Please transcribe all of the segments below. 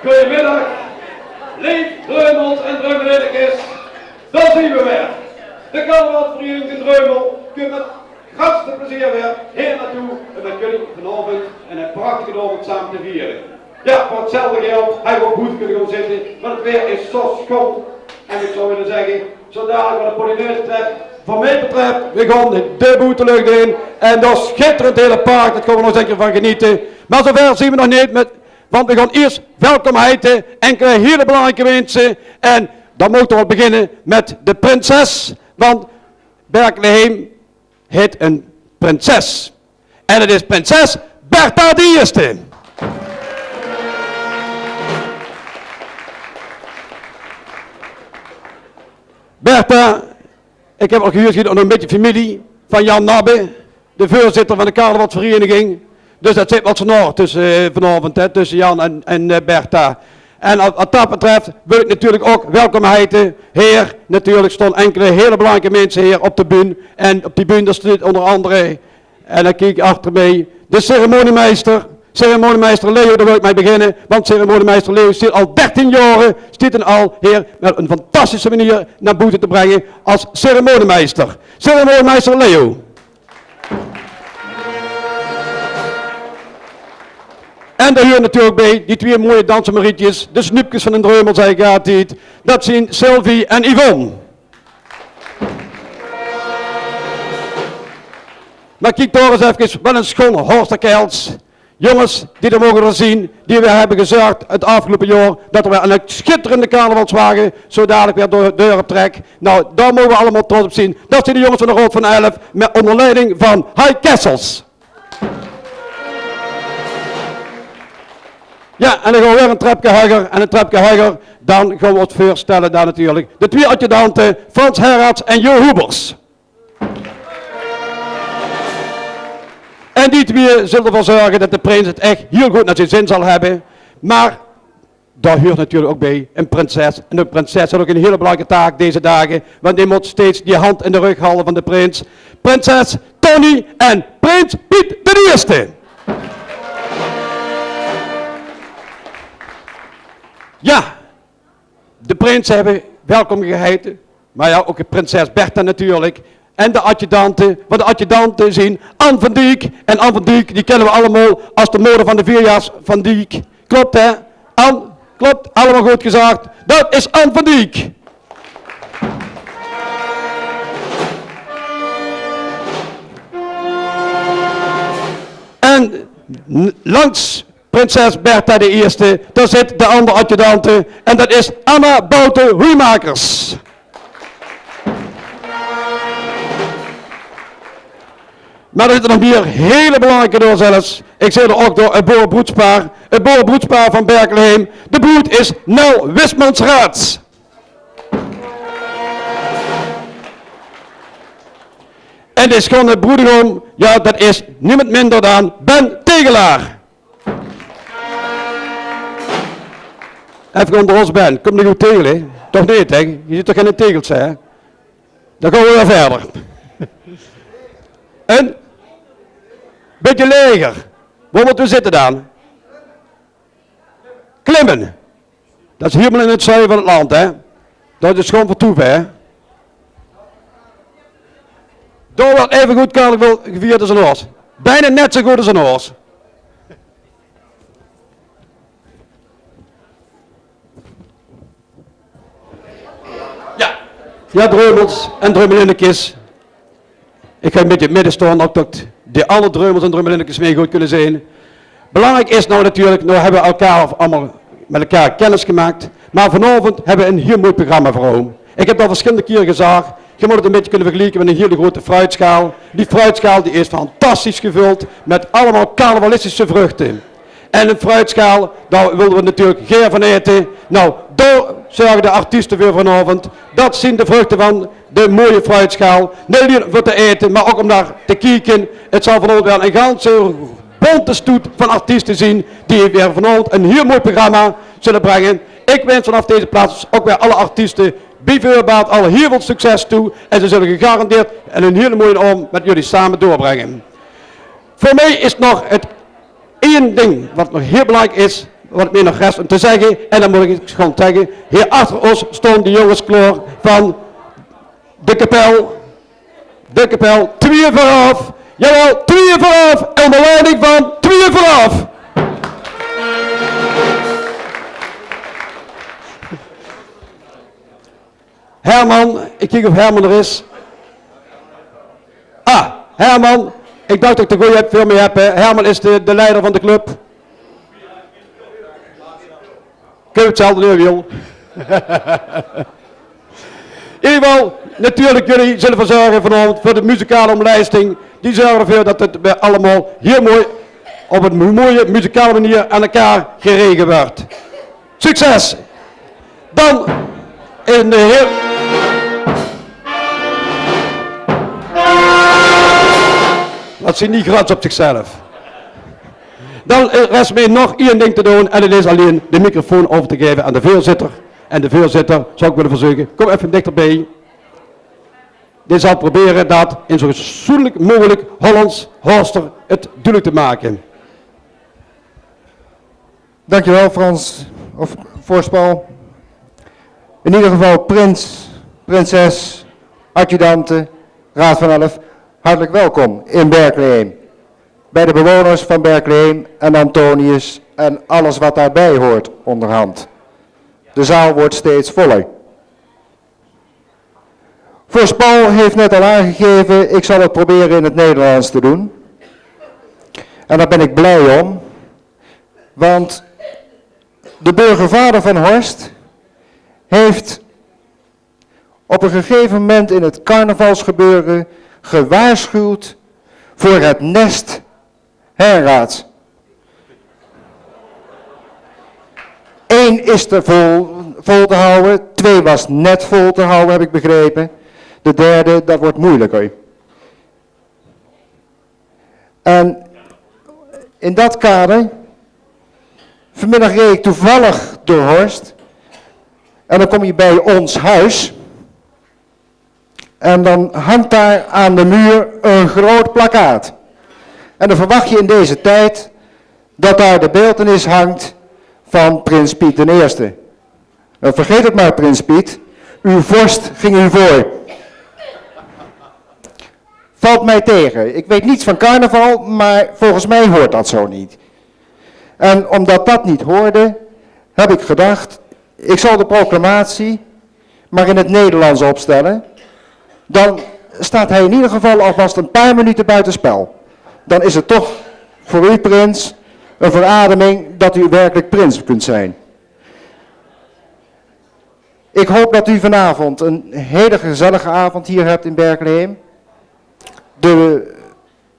Goedemiddag, lief Dreumels en Dreumelinekes, daar zien we weer. De carnavalsvereniging in Dreumel kunt met grootste plezier weer hier naartoe en met jullie vanavond en een prachtige avond samen te vieren. Ja, voor hetzelfde geld, hij wil goed kunnen gaan zitten, maar het weer is zo schoon. En ik zou willen zeggen, zo dadelijk wat de Polonaise betreft, voor mij betreft, we gaan de boete lucht in en dat schitterend hele park, daar kunnen we nog zeker van genieten. Maar zover zien we nog niet, want we gaan eerst welkom heten, enkele hele belangrijke mensen en dan moeten we beginnen met de prinses, want Berkelheim heet een prinses. En het is prinses Bertha de Eerste. Bertha, ik heb al gehuurd nog een beetje familie van Jan Nabbe, de voorzitter van de carnavalsvereniging. Dus dat zit wat snor tussen vanavond, tussen Jan en Bertha. En wat dat betreft wil ik natuurlijk ook welkom heten. Heer, natuurlijk stonden enkele hele belangrijke mensen hier op de bühne. En op die bühne daar staat onder andere, en dan kijk ik achter mee, de ceremoniemeester. Ceremoniemeester Leo, daar wil ik mee beginnen. Want ceremoniemeester Leo zit al 13 jaar, zit al hier met een fantastische manier naar buiten te brengen als ceremoniemeester. Ceremoniemeester Leo. En daar hoort natuurlijk bij die twee mooie dansenmarietjes, de snoepjes van een Dreumel, zei ik altijd. Dat zijn Sylvie en Yvonne. Maar kijk toch eens even, wat een schoon Horsterkels. Jongens, die er mogen zien, die we hebben gezorgd het afgelopen jaar, dat er weer een schitterende carnavalswagen zo dadelijk weer door de deur trekt. Nou, daar mogen we allemaal trots op zien. Dat zijn de jongens van de Rood van 11, met onder leiding van Hai Kessels. Ja, en dan gaan we weer een trapje hoger en een trapje hoger. Dan gaan we het voorstellen daar natuurlijk. De twee adjudanten, Frans Herarts en Jo Hoebers. En die twee zullen ervoor zorgen dat de prins het echt heel goed naar zijn zin zal hebben. Maar daar hoort natuurlijk ook bij een prinses. En de prinses heeft ook een hele belangrijke taak deze dagen. Want die moet steeds die hand in de rug houden van de prins. Prinses Tony en prins Piet de Eerste. Ja, de prins hebben welkom geheten, maar ja, ook de prinses Bertha natuurlijk. En de adjudanten, wat de adjudanten zien, Anne van Dijk. En Anne van Dijk, die kennen we allemaal als de moeder van de 4-jaars van Dijk. Klopt hè? Anne, klopt, allemaal goed gezegd. Dat is Anne van Dijk. En langs prinses Bertha de Eerste, daar zit de andere adjudante en dat is Anna Boute Hoeimakers. Maar er zitten nog meer hele belangrijke door zelfs. Ik zeg er ook door het boerenbroedspaar. Het boerenbroedspaar van Berkelheim. De broed is Nel Wismansraads. En de schone broedegom, ja dat is niemand minder dan Ben Tegelaar. Even onder ons Ben, kom niet goed tegelen, toch niet hè? Je ziet toch geen tegels hè? Dan gaan we weer verder. Een beetje leger. Waar moeten we zitten dan? Klimmen. Dat is helemaal in het zuiden van het land hè? Dat is gewoon vertoeven hè? Door wordt even goed carnaval gevierd als een oors. Bijna net zo goed als een oors. Ja, Dreumels en Dreumelinekes. Ik ga een beetje in het midden staan, ook de alle Dreumels en Dreumelinekes mee goed kunnen zijn. Belangrijk is nou natuurlijk, nou hebben we elkaar allemaal met elkaar kennis gemaakt. Maar vanavond hebben we een heel mooi programma voor ons. Ik heb al verschillende keren gezegd, je moet het een beetje kunnen vergelijken met een hele grote fruitschaal. Die fruitschaal die is fantastisch gevuld met allemaal carnavalistische vruchten. En een fruitschaal, daar willen we natuurlijk geen van eten. Nou, daar zorgen de artiesten weer vanavond. Dat zien de vruchten van de mooie fruitschaal. Niet alleen voor te eten, maar ook om naar te kijken. Het zal vanavond wel een ganse bonte stoet van artiesten zien. Die weer vanavond een heel mooi programma zullen brengen. Ik wens vanaf deze plaats ook weer alle artiesten bij voorbaat al heel veel succes toe. En ze zullen gegarandeerd een hele mooie avond met jullie samen doorbrengen. Voor mij is nog het één ding wat nog heel belangrijk is, wat meer nog rest om te zeggen. En dan moet ik gewoon zeggen, hier achter ons stond de jongenskoor van de kapel. De kapel, 2 vooraf. Jawel, 2 vooraf. Onder leiding van 2 vooraf. Herman, ik kijk of Herman er is. Ah, Herman. Ik dacht dat ik de goeie veel mee heb. Herman is de leider van de club. Kun je hetzelfde doen, joh. In ieder geval, natuurlijk jullie zullen ervoor zorgen vanavond voor de muzikale omlijsting. Die zorgen ervoor dat het allemaal hier mooi, op een mooie muzikale manier aan elkaar geregeld wordt. Succes! Dan in de heel... Dat zit niet grats op zichzelf. Dan rest mij nog één ding te doen en dat is alleen de microfoon over te geven aan de voorzitter. En de voorzitter zou ik willen verzoeken, kom even dichterbij. Die zal proberen dat in zo fatsoenlijk mogelijk Hollands Horster het duidelijk te maken. Dankjewel Frans, of voorspel. In ieder geval prins, prinses, adjudanten, raad van 11, hartelijk welkom in Berkeley. Bij de bewoners van Berkeley en Antonius en alles wat daarbij hoort onderhand. De zaal wordt steeds voller. Voorspel heeft net al aangegeven, ik zal het proberen in het Nederlands te doen. En daar ben ik blij om, want de burgervader van Horst heeft op een gegeven moment in het carnavalsgebeuren gewaarschuwd voor het nest Herraads. 1 is te vol te houden, 2 was net vol te houden, heb ik begrepen. De derde, dat wordt moeilijker. En in dat kader, vanmiddag reed ik toevallig door Horst. En dan kom je bij ons huis. En dan hangt daar aan de muur een groot plakkaat. En dan verwacht je in deze tijd dat daar de beeltenis hangt van prins Piet I. Vergeet het maar, prins Piet. Uw vorst ging u voor. Valt mij tegen. Ik weet niets van carnaval, maar volgens mij hoort dat zo niet. En omdat dat niet hoorde, heb ik gedacht, ik zal de proclamatie maar in het Nederlands opstellen. Dan staat hij in ieder geval alvast een paar minuten buitenspel. Dan is het toch voor u, prins, een verademing dat u werkelijk prins kunt zijn. Ik hoop dat u vanavond een hele gezellige avond hier hebt in Berkeley. De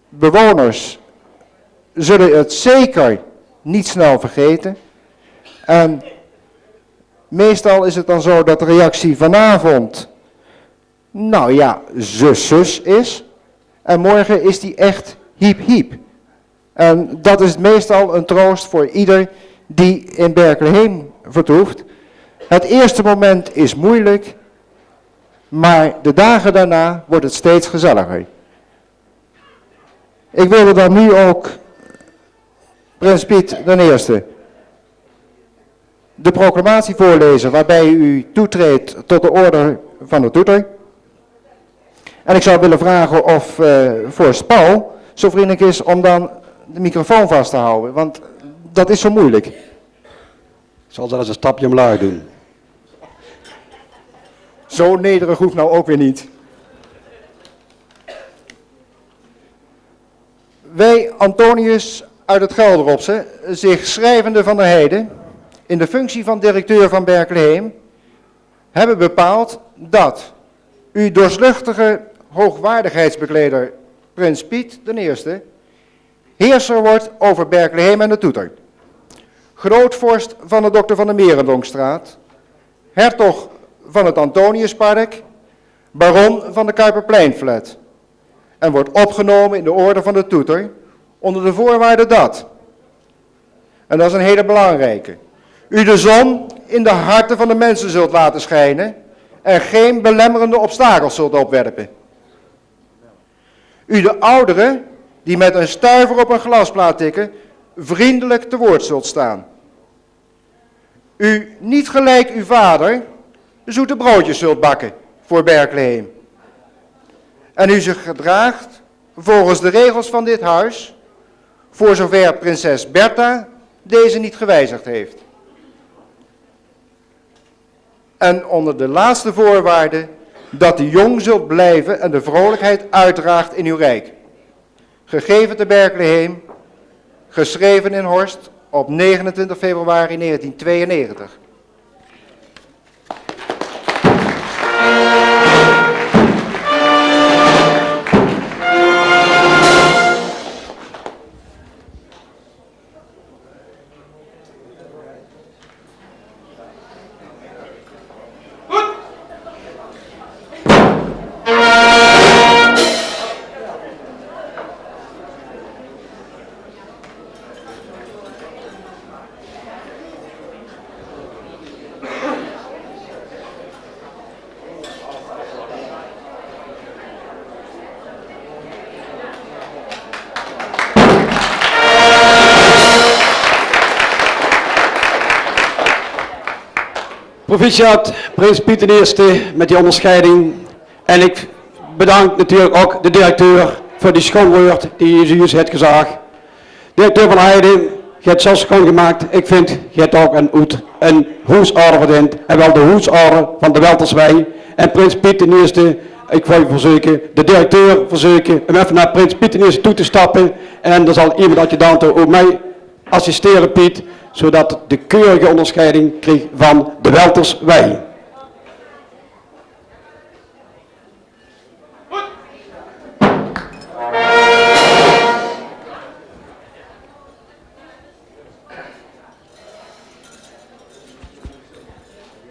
bewoners zullen het zeker niet snel vergeten. En meestal is het dan zo dat de reactie vanavond, nou ja, zus is. En morgen is die echt hiep hiep. En dat is meestal een troost voor ieder die in Berkeley vertoeft. Het eerste moment is moeilijk, maar de dagen daarna wordt het steeds gezelliger. Ik wilde dan nu ook prins Piet I de proclamatie voorlezen waarbij u toetreedt tot de orde van de toeter. En ik zou willen vragen of vorst Paul zo vriendelijk is om dan de microfoon vast te houden, want dat is zo moeilijk. Ik zal zelfs een stapje omlaag doen. Zo nederig hoeft nou ook weer niet. Wij, Antonius uit het Gelderopse, zich schrijvende van der Heide, in de functie van directeur van Berkeley, hebben bepaald dat uw doorluchtige hoogwaardigheidsbekleder prins Piet I heerser wordt over Berkeley en de toeter. Grootvorst van de Dokter van de Merendonkstraat, hertog van het Antoniuspark, baron van de Kuiperpleinflat. En wordt opgenomen in de orde van de toeter onder de voorwaarde dat, en dat is een hele belangrijke, u de zon in de harten van de mensen zult laten schijnen en geen belemmerende obstakels zult opwerpen. U de ouderen die met een stuiver op een glasplaat tikken, vriendelijk te woord zult staan. u niet gelijk uw vader zoete broodjes zult bakken voor Berkelheim. En u zich gedraagt volgens de regels van dit huis, voor zover prinses Bertha deze niet gewijzigd heeft. En onder de laatste voorwaarde dat u jong zult blijven en de vrolijkheid uitdraagt in uw rijk. Gegeven te Berkelheim, geschreven in Horst op 29 februari 1992. Proficiat, Prins Pieter I met die onderscheiding. En ik bedank natuurlijk ook de directeur voor die schoonwoord die je juist hebt gezegd. Directeur van Heijden, je hebt zelfs schoongemaakt. Ik vind, je hebt ook een hoesorde verdiend. En wel de hoesorde van de Welterswij. En Prins Pieter I, ik wil je verzoeken, de directeur verzoeken om even naar Prins Pieter I toe te stappen. En dan zal iemand adjudant ook mij assisteren, Piet, zodat de keurige onderscheiding kreeg van de Welterswij.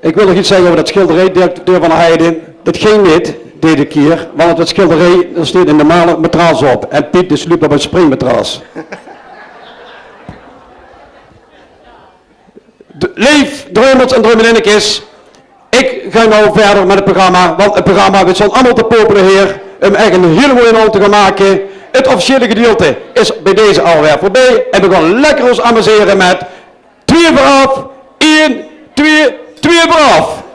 Ik wil nog iets zeggen over dat schilderij, directeur van Heijden. Dat ging niet deze keer, want het schilderij, er staat een normale matras op. En Piet dus liep op een springmatras. Leef, dromels en dromelinnekes. Ik ga nou verder met het programma, want het programma we zijn allemaal te popelen hier om echt een hele mooie inhoud te gaan maken. Het officiële gedeelte is bij deze alweer voorbij en we gaan lekker ons amuseren met 2 vooraf, 1, 2, 2 vooraf.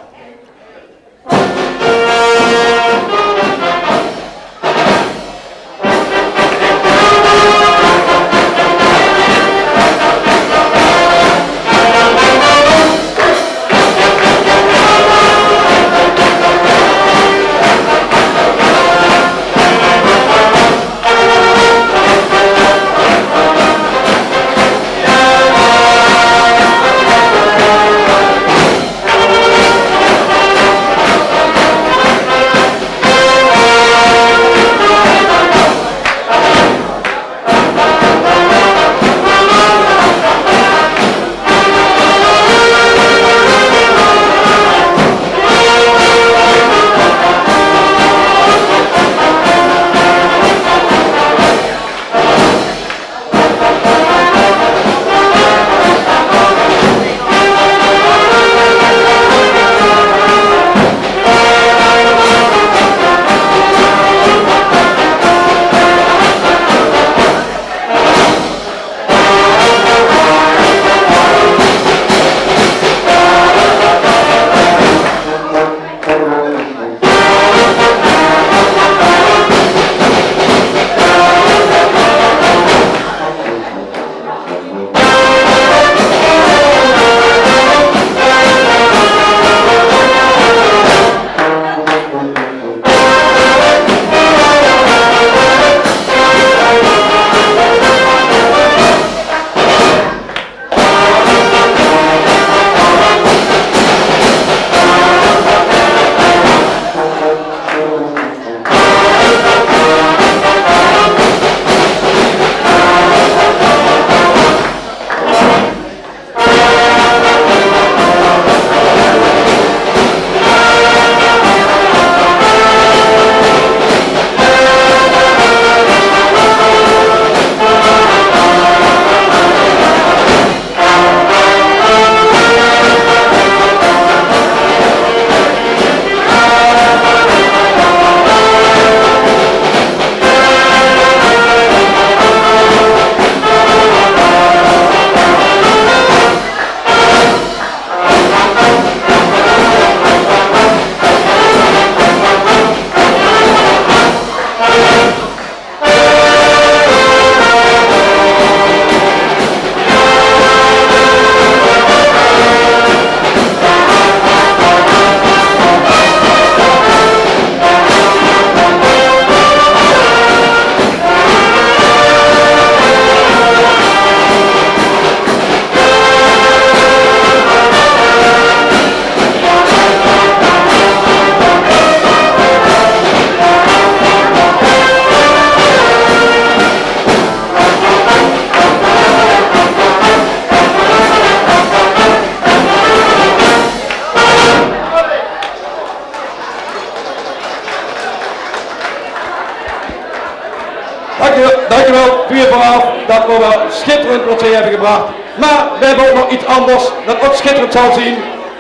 vooraf dat we wel schitterend wat ze hebben gebracht. Maar we hebben ook nog iets anders dat ook schitterend zal zien.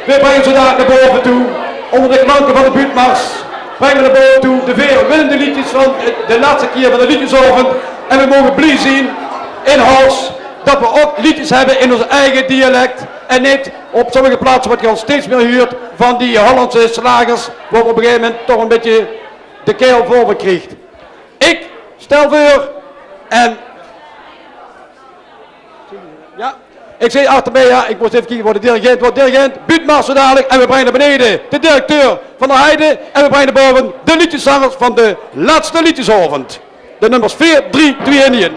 We brengen zodanig naar boven toe, onder de klanken van de buurtmars, brengen we naar boven toe de veelwillende liedjes van de laatste keer van de liedjesavond. En we mogen blij zien in Hals dat we ook liedjes hebben in ons eigen dialect. En niet op sommige plaatsen wat je al steeds meer huurt van die Hollandse slagers, waar op een gegeven moment toch een beetje de keel voor krijgt. Ik stel voor en ja, ik zeg achter mij, ja, ik moest even kijken voor de dirigent. Wordt dirigent, buurtmars zo dadelijk en we brengen naar beneden de directeur van de Heide en we brengen naar boven de liedjeszangers van de laatste liedjesavond. De nummers 4, 3, 2 en 1.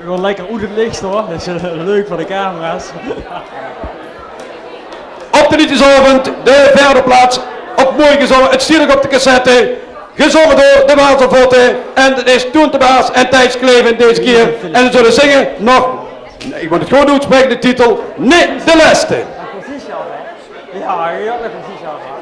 Gewoon lekker oedend licht hoor, dat is leuk voor de camera's. Op de liedjesavond, de derde plaats, ook mooi gezongen, het stierlijk op de cassette, gezongen door de Watervotte en het is Toon de Baas en Thijs Kleven deze keer. En ze zullen zingen nog, ik moet het gewoon uitspreken, de titel, Nee de Leste. Precies al hè? Ja, je had het precies al gehad.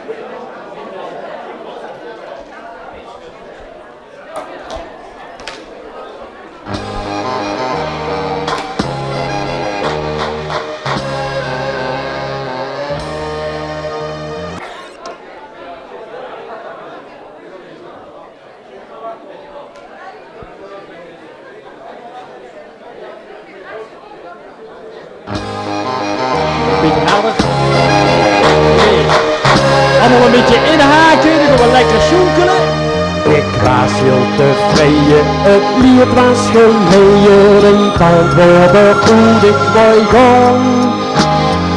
Allemaal een beetje inhaken, dan gaan we lekker zoekelen. Ik was heel tevreden, het lied was geleden, ik antwoordde goed, ik wou gaan.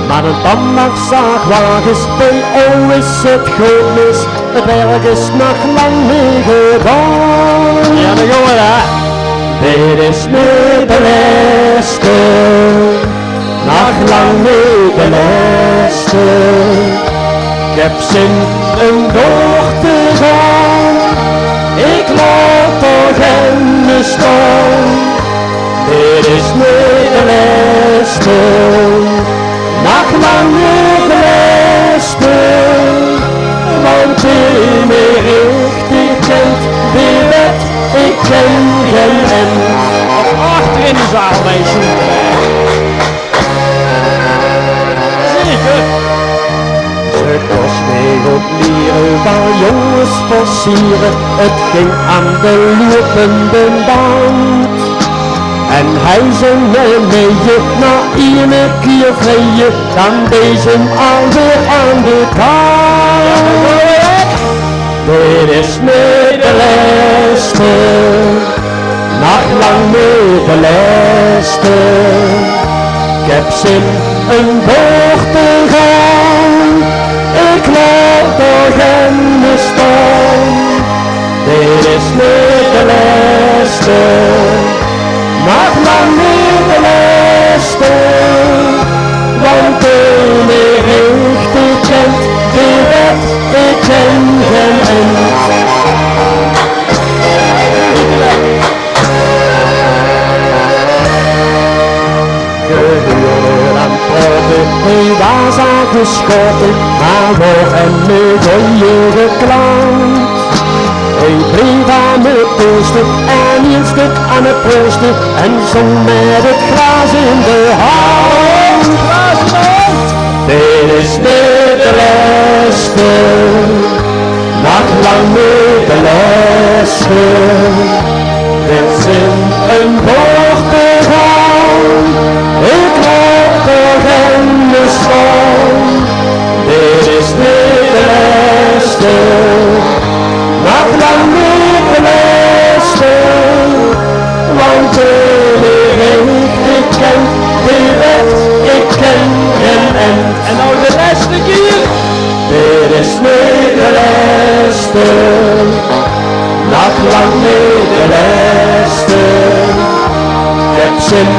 Maar een tandartszaagwagens, bij O is het goed mis, het werk is nog lang niet gedaan. Ja, dan gaan we daar. Dit is niet de laatste, nog lang niet de laatste. Ik heb zin om door te gaan, ik laat toch in me staan. Dit is niet de laatste, nog lang niet de laatste. Want die meer richtig kent, die weet ik ken geen end. Achter in de zaal mee zoeken. Zeker. Ze kost mij op leren waar jongens versieren, het ging aan de lopende band. En hij zong mee na ene keer vrije, dan deze alweer aan de kant. Dit is niet de laatste, nog lang niet de laatste. Ik heb zin om door te gaan, ik laat toch in me staan. Dit is niet de laatste, nog lang niet de laatste. Want de meer richtig kent, die weet ik ken geen end. Geheuren aan proppen, hij was aan geschoten, maar wordt een medaille geklankt. Hij bleef aan het posten en een stuk aan het posten en zong met het glas in de hand. Dit is niet de laatste, nog lang niet de laatste. Dit is een boogbegaan, ik loop toch in de storm. Dit is niet de laatste, nog lang niet de laatste. Want de ik ken die wet, ik ken geen end. En nou de laatste keer. Dit is niet de laatste, nog lang niet de laatste. Ik heb zin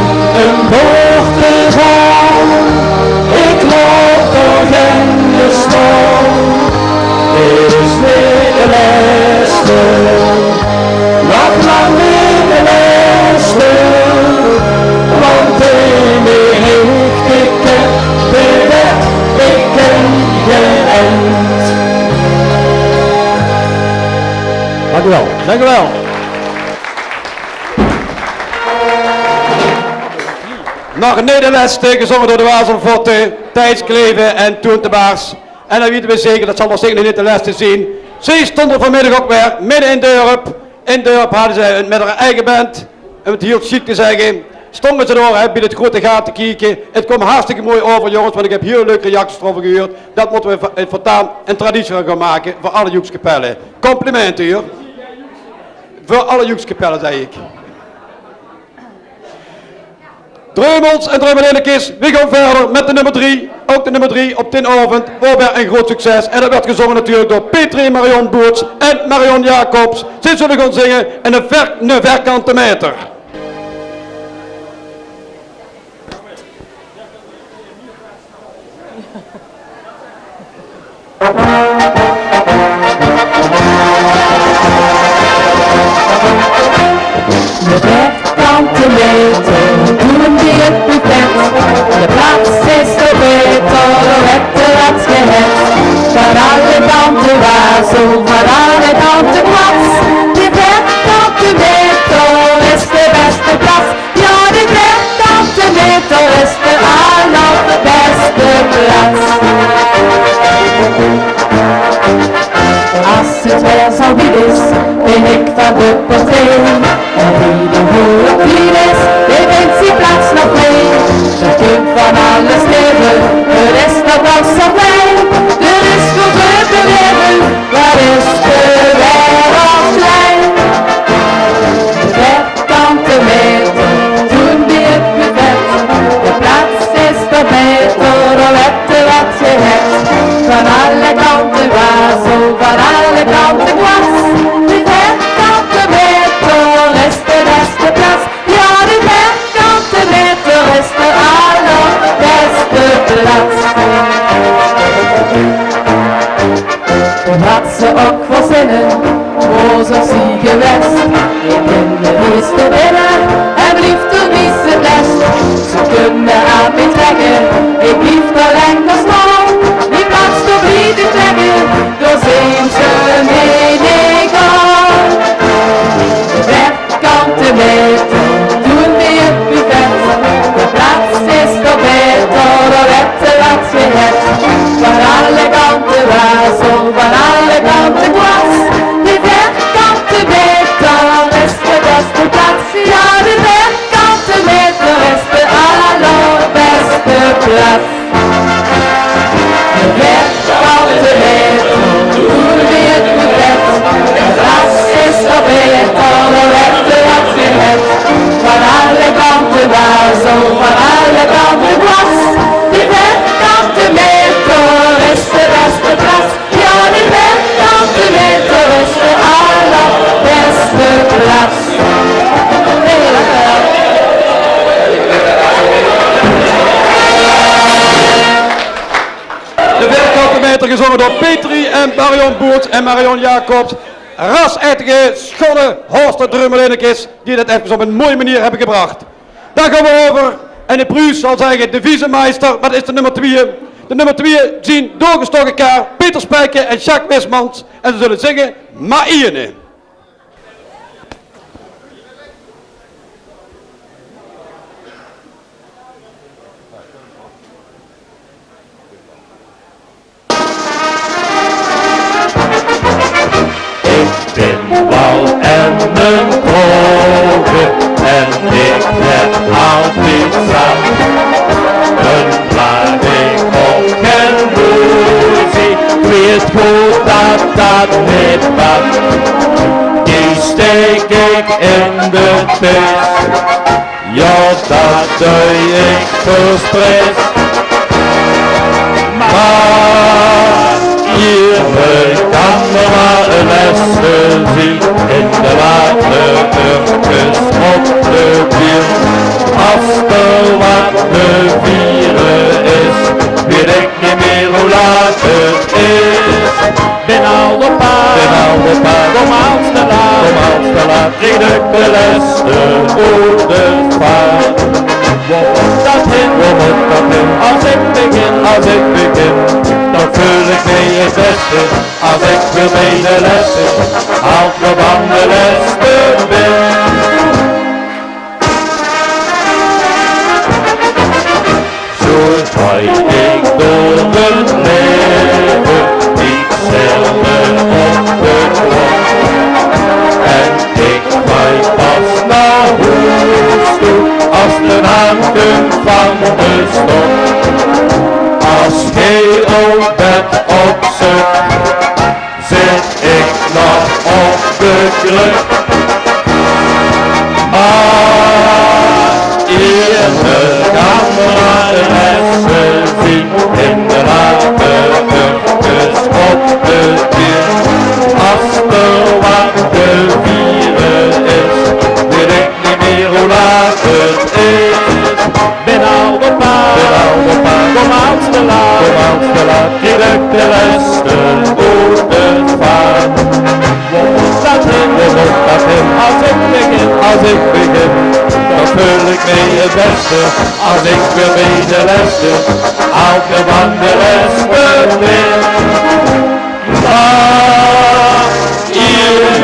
een boog te gaan, ik loop toch in de storm. Dit is niet de laatste, nog lang niet de laatste. Want de ik ken de wet, ik ken geen end. Dank u wel. Dank u wel. Nog een Nederlandse gezongen door de Wazelvotte, Thijs Kleven en Toon de Baars. En dan weten we zeker, dat zal nog zeker niet de laatste zien. Ze stonden vanmiddag ook weer midden in Dorp. In Dorp hadden ze met haar eigen band, om het heel chic te zeggen, stonden ze door bij het grote gaten kijken. Het kwam hartstikke mooi over jongens, want ik heb heel leuke reacties erover gehoord. Dat moeten we voortaan een traditie gaan maken voor alle Joekskapellen. Complimenten hier. Voor alle Joekskapellen zei ik. Dreumels en Dreumelinnekes, we gaan verder met de nummer 3. Ook de nummer 3 op 10 avond, weer een groot succes. En dat werd gezongen natuurlijk door Petri en Marion Boerts en Marion Jacobs. Ze zullen gaan zingen in een vierkante meter. De vierkante meter, doen die het buffet. De plaats is er beter, het had gehet. Van alle kanten wazel, van alle kanten kwats. De vierkante meter is de beste plaats. Ja, de vierkante meter is de allerbeste plaats. Als het weer zo niet is, ben ik van de partij. En wie de hoge vriend is, die vindt die plaats nog mee. Er kunt van alles leven, er is nog wel zo fijn. Er is voor te leven, waar is de wereld klein. De vierkante meter, doen die het buffet. De plaats is er beter, dan wette wat je hebt. Van alle kanten wazel, van alle kanten kwats. De vierkante meter is de beste plaats. Ja, de vierkante meter is de allerbeste plaats. Wat ze ook verzinnen, voor zo zie geweest. Ik ben de eerste winnaar en blieft er niet het best. Ze kunnen aan me trekken, ik blief er enkel snel. Die plaats toch niet te trekken, door zijn ze meneer. De vierkante meter, doen we het buffet. De plaats is toch beter, dan wette wat je hebt. Van alle kanten wazel, van alle kanten kwats. De vierkante meter is de beste plaats. Ja, de vierkante meter is de allerbeste plaats. De vierkante meter, doen we het buffet. De plaats is toch beter, dan wette wat je hebt. Van alle kanten wazel, van alle kanten kwats. De vierkante meter is de beste plaats. Ja, de vierkante meter is de allerbeste plaats. De vierkante meter gezongen door Petri en Marion Boerts en Marion Jacobs. Ras-eitige, schone, Horster Dreumelinnekes die dat even op een mooie manier hebben gebracht. Dan gaan we over en de Pruus zal zeggen de vice-meester, wat is de nummer 2? de nummer 2 zien doorgestoken kaart Peter Spijker en Jacques Wismans. En ze zullen zingen Maïene. Wal en een droge en ik heb altijd zat. Een lading op geen boezie, ik weet goed dat dat niet was. Die steek ik in de vis, ja dat doe ik verspres. Maar hier kan er maar een lesje zien in de late uurtjes op de bier. Als er wat te vieren is, weet ik niet meer hoe laat het is. Ben al de paard, kom als te laat, ik de leste oordevaart. Waar moet dat heen, als ik begin, dan voel ik mij het beste, als ik weer bij de lessen, als we van de lessen ben. Zo ga ik door het leven, ik zelden op de klok. En ik ga pas naar huis toe, als de haken van de stok. Als gij ook bent op zoek, zit ik nog op de kruk. Maar eerder kan maar lessen zien in de late uurtjes op de bier. Als er wat te vieren is, weet ik niet meer hoe laat het is. Ben al de paard, kom als te laat, direct de leste oordevaart. Waar moet dat heen, als ik begin, dan voel ik mij het beste, als ik weer bij de lessen, elke van de lessen ben. Maar ieder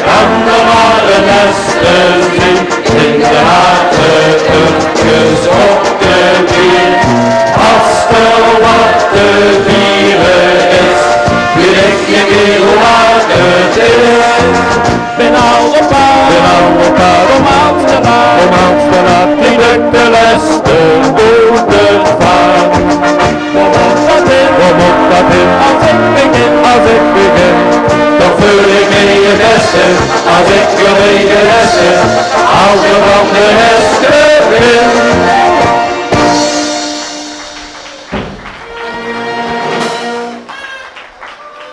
kan er maar een lessen zien, in de late uurtjes op de bier. Als er wat te vieren is, weet ik niet meer hoe laat het is. Ben al de paard, om als te laat, direct de leste oordevaart. Waar moet dat heen, als ik begin, dan voel ik mij het beste, als ik weer bij de lessen, als je van de lessen ben.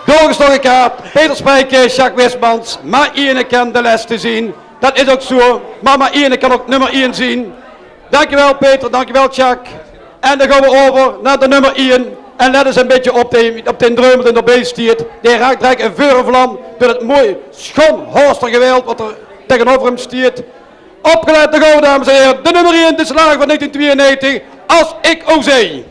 Doorgestoken kaart Peter Spijker, Jacques Wismans. Maïene kan de les te zien. Dat is ook zo. Maar Maïene kan ook nummer 1 zien. Dankjewel Peter, dankjewel Jacques. En dan gaan we over naar de nummer 1. En let eens een beetje op de dreumel die erbij stiert. Die raakt direct een vuur en vlam door het mooie schoon horstergeweld wat er tegenover hem stiert. Opgelet te gaan, dames en heren. De nummer 1, de slag van 1992. Als ik o zee.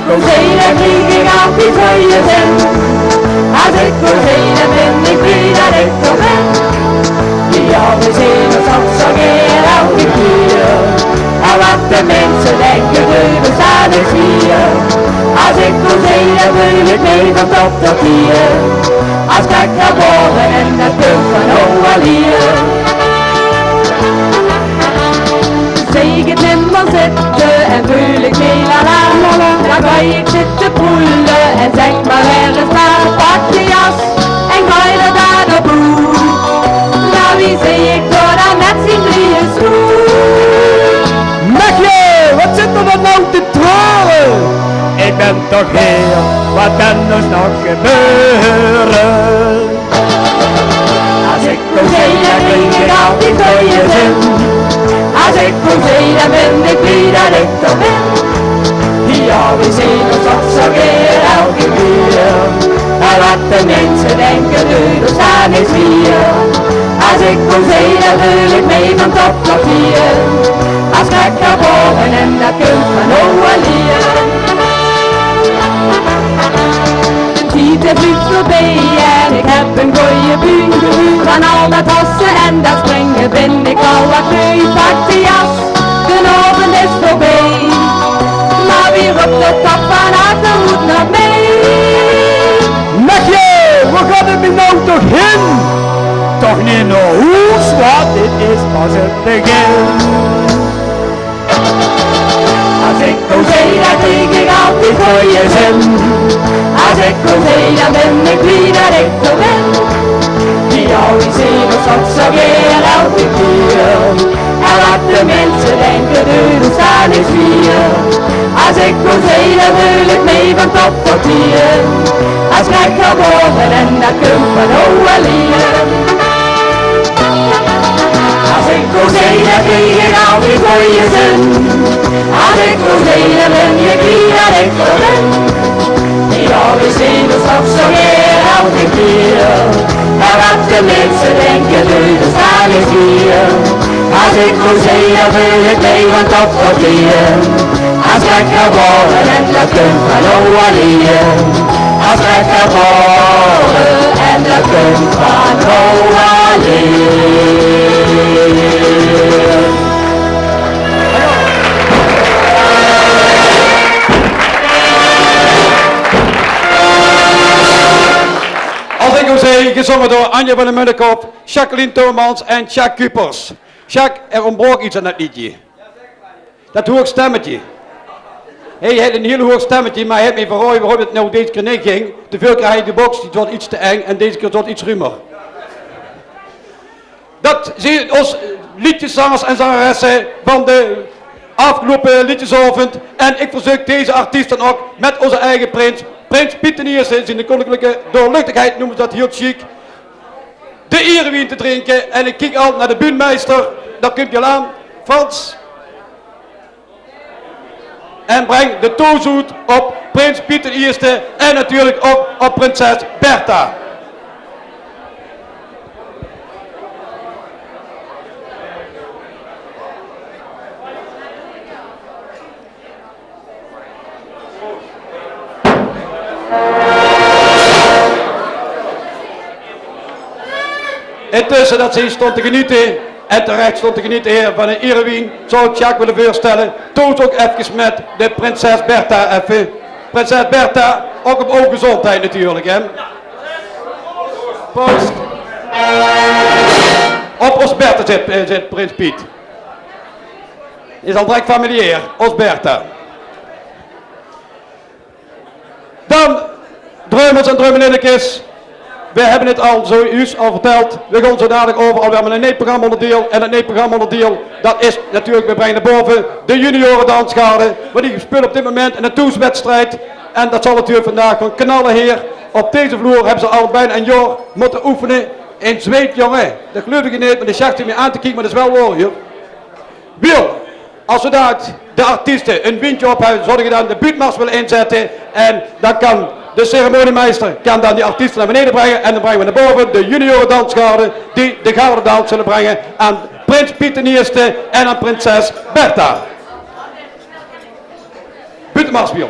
Kom zee, dan vlieg ik altijd voor je zin. Als ik kom zee, dan ben ik blij dat ik er ben. Die oude zeeën soms zo geen elke keer. En wat de mensen denken, we staan ik hier. Als ik kom zee, dan wil ik mee van top tot hier. Als kijk naar boven en het punt van Oalier. Zie ik het nimmer zitten en voel ik mee la la. Dan ga ik zitten poelen en zeg maar er is maar, pak je jas en gooi er daar naartoe. Nou wie zie ik door dan met zijn drieën schoen. Mechje, wat zit er dan nou te treuren? Ik ben toch heel, wat kan er nog gebeuren? Als ik kom zee, dan vlieg ik altijd voor je zin. Als ik kom zee, dan ben ik blij wie dat ik toch ben. Ja, we zien ons toch zo keer elke keer. En wat de mensen denken, nu er staan is hier. Als ik kom zee, dan wil ik mee van top tot hier. Als ik ga boven en dat kunt van Oalier. De vlucht voorbij en ik heb een goeie buur. Van al dat hossen en dat springen ben ik al wat nu. Pak de jas, de oven is voorbij. Maar weer op de top van achter moet nog mee. Mechje, waar gaat het nu nou toch heen? Toch niet naar huis, want dit is pas het begin. Als ik kom zee, dan kreeg ik altijd goeie zin. Als ik kom zee, dan ben ik wie dat ik toch ben. Die oude zee was ook zo keer elke keer. En wat de mensen denken, er staan is hier. Als ik kom zee, dan wil ik mee van top tot hier. Als ik ga boven en dat komt van Oalier. Als ik kom zee, dan kreeg ik altijd goeie zin. Als ik kom zee, dan ben ik wie dat ik toch ben. Ja, we zien ons toch zo weer elke keer. En wat de mensen denken, nu er staan is hier. Als ik moet zee, dan wil ik mee van top tot hier. Als ik ga boven en dat kunt van Oalier. Als ik ga boven en dat kunt van Oalier. Als ik zee, gezongen door Anja van der Munnekop, Jacqueline Thomas en Jacques Kupers. Jacques, er ontbrak iets aan dat liedje. Dat hoog stemmetje. Hij had een heel hoog stemmetje, maar hij heeft me verrooid waarom het nou deze keer niet ging. Te veel krijg je de box, die wordt iets te eng en deze keer wordt iets ruimer. Dat zien ons liedjeszangers en zangeressen van de afgelopen liedjesavond. En ik verzoek deze artiesten ook met onze eigen prins. Prins Piet I in de koninklijke doorluchtigheid noemen ze dat heel chic. De Erewien te drinken en ik kijk al naar de buurmeester. Daar komt je al aan, Frans. En breng de toonzoet op Prins Piet I en natuurlijk ook op prinses Bertha. Intussen dat ze stond te genieten, en terecht stond te genieten heer van een Erewien, zou ik Jacques willen voorstellen, toont ook even met de prinses Bertha even. Prinses Bertha, ook op ogen gezondheid natuurlijk hè. Proost. Op ons Bertha zit prins Piet. Is al direct familiair, ons Bertha. Dan, dreumels en dreumelinnekes. We hebben het al zojuist al verteld. We gaan zo dadelijk over alweer met een neetprogramma onderdeel. En het neetprogramma onderdeel, dat is natuurlijk, we brengen naar boven de junioren dansgarde. Maar die spelen op dit moment in een toetswedstrijd. En dat zal natuurlijk vandaag gewoon knallen hier. Op deze vloer hebben ze al bijna een jaar moeten oefenen. In zweet jongen. Dat geloof ik niet, maar de zegt me aan te kijken, maar dat is wel waar joh. Wil, als we daar de artiesten een windje ophouden, zouden we dan de buurtmars willen inzetten. En dan kan de ceremoniemeester kan dan die artiesten naar beneden brengen en dan brengen we naar boven de junioren dansgarde die de gardedans zullen brengen aan prins Piet I en aan prinses Bertha. Buurtmarsbiel.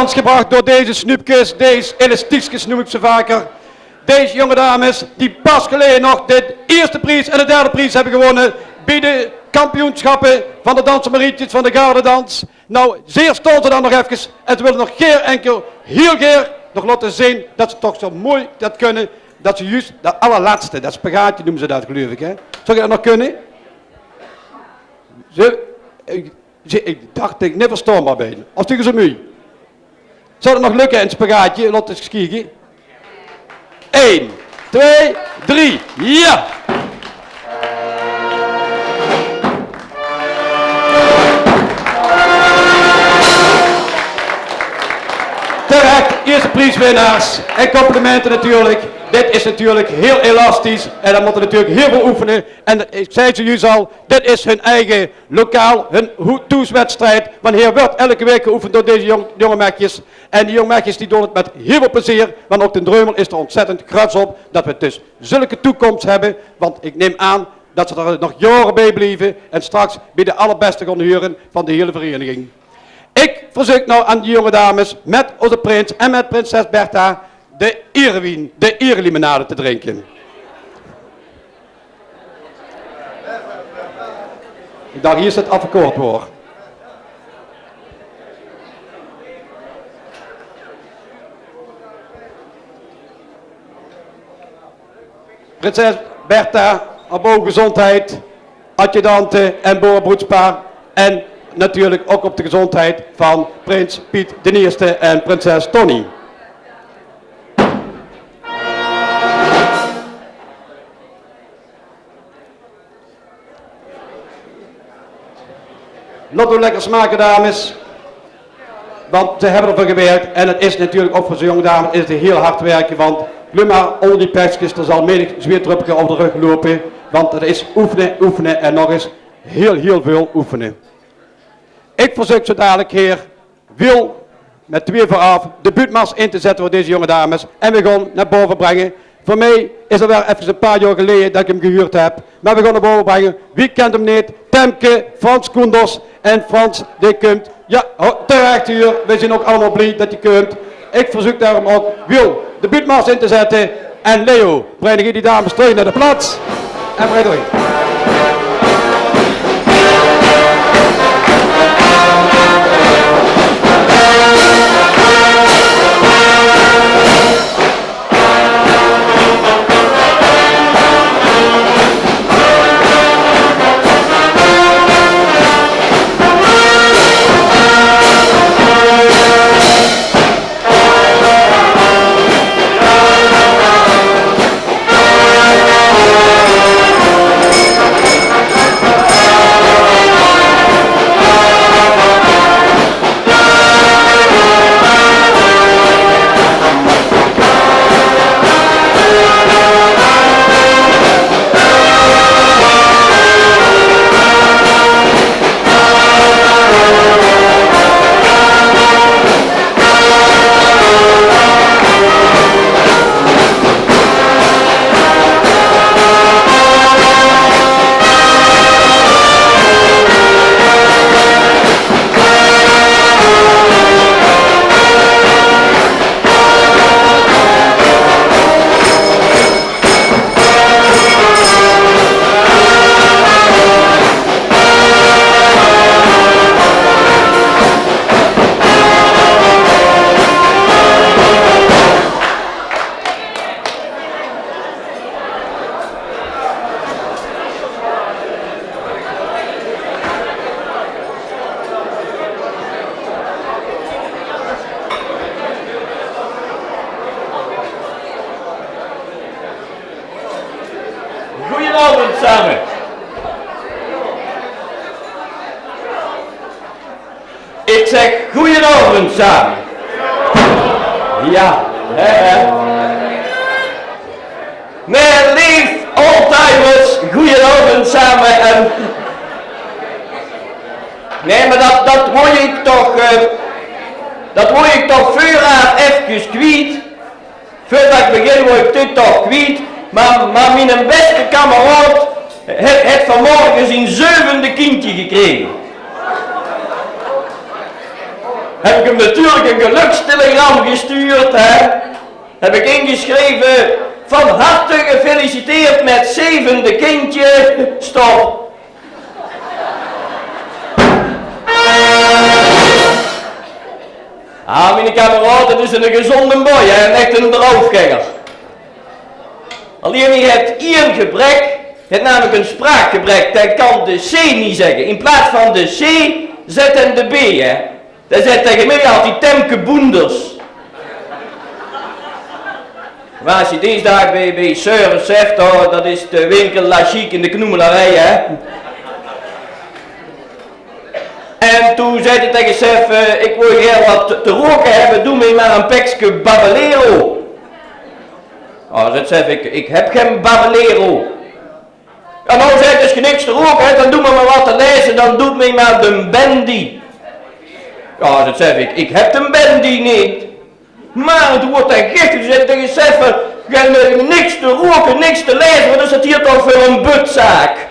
balans gebracht door deze snoepjes, deze elastiekjes noem ik ze vaker. Deze jonge dames die pas geleden nog de eerste prijs en de derde prijs hebben gewonnen bij de kampioenschappen van de dansemarietjes van de gardedans. Nou, zeer stonden ze dan nog even en ze willen nog heel geer nog laten zien dat ze toch zo mooi dat kunnen. Dat ze juist dat allerlaatste, dat spagaatje noemen ze dat geloof ik hè. Zou je dat nog kunnen? Ik dacht dat ik niet verstaanbaar ben. Of tegen ze moe. Zou het nog lukken een spagaatje? Laat eens kijken. 1, 2, 3, ja! Terecht, eerste prijswinnaars en complimenten natuurlijk. Dit is natuurlijk heel elastisch en dan moeten we natuurlijk heel veel oefenen. En ik zei ze juist al, dit is hun eigen lokaal, hun toeswedstrijd. Want hier wordt elke week geoefend door deze jonge meisjes. En die jonge meisjes die doen het met heel veel plezier. Want ook de Dreumel is er ontzettend grats op dat we dus zulke toekomst hebben. Want ik neem aan dat ze er nog jaren bij blijven en straks bij de allerbeste gaan huren van de hele vereniging. Ik verzoek nou aan die jonge dames met onze prins en met prinses Bertha de erelimonade te drinken. Ik dacht, hier zit afgekort voor. Prinses Bertha, op uw gezondheid, adjudante en boerenbroedspaar en natuurlijk ook op de gezondheid van prins Piet de Eerste en prinses Tony. Laten we lekker smaken dames, want ze hebben ervoor gewerkt en het is natuurlijk ook voor zo'n jonge dames is het heel hard werken, want blijf maar onder die pekjes, er zal menig zweetdruppeltje op de rug lopen, want het is oefenen, oefenen en nog eens heel veel oefenen. Ik verzoek zo dadelijk heer Wil met 2 vooraf de buurtmars in te zetten voor deze jonge dames en we gaan naar boven brengen. Voor mij is er wel even een paar jaar geleden dat ik hem gehuurd heb, maar we gaan naar boven brengen. Wie kent hem niet? Temke, Frans Koenders en Frans die komt. Ja, terecht hier, we zijn ook allemaal blij dat hij komt. Ik verzoek daarom ook Wil de buurtmars in te zetten en Leo, breng je die dames terug naar de plaats en breng erin. Goedenavond samen. Ik zeg goedenavond samen. Ja, mijn lief oldtimers, goedenavond samen. En nee, maar dat word ik toch vooraf even kwijt. Voordat ik begin word ik dit toch kwijt. Maar mijn beste kameraad heeft vanmorgen zijn 7e kindje gekregen. heb ik hem natuurlijk een gelukstelegram gestuurd, hè. Heb ik ingeschreven, van harte gefeliciteerd met 7e kindje, stop. Ah, mijn kameraad, dat is een gezonde boy, hè, en echt een droogganger. Alleen hij heeft één gebrek, het namelijk een spraakgebrek, hij kan de C niet zeggen. In plaats van de C, zet hij de B, hè. Dan zegt tegen mij altijd Temke Boenders. Maar als je deze dag bij Seur zegt, oh, dat is de winkel La Chic in de Knoemelarij, hè. En toen zei hij tegen Sef, ik wil heel wat te roken hebben, doe mij maar een pekske Babelero. Oh, zegt Sef, ik heb geen Babelero. Ja, nou zei hij, als je niks te roken hebt, dan doe me maar wat te lezen, dan doet mij maar de Bendy. Ja, zegt Sef, ik heb de Bendy niet. Maar toen wordt hij giftig, zei tegen Sef, niks te roken, niks te lezen, wat is het hier toch voor een butzaak?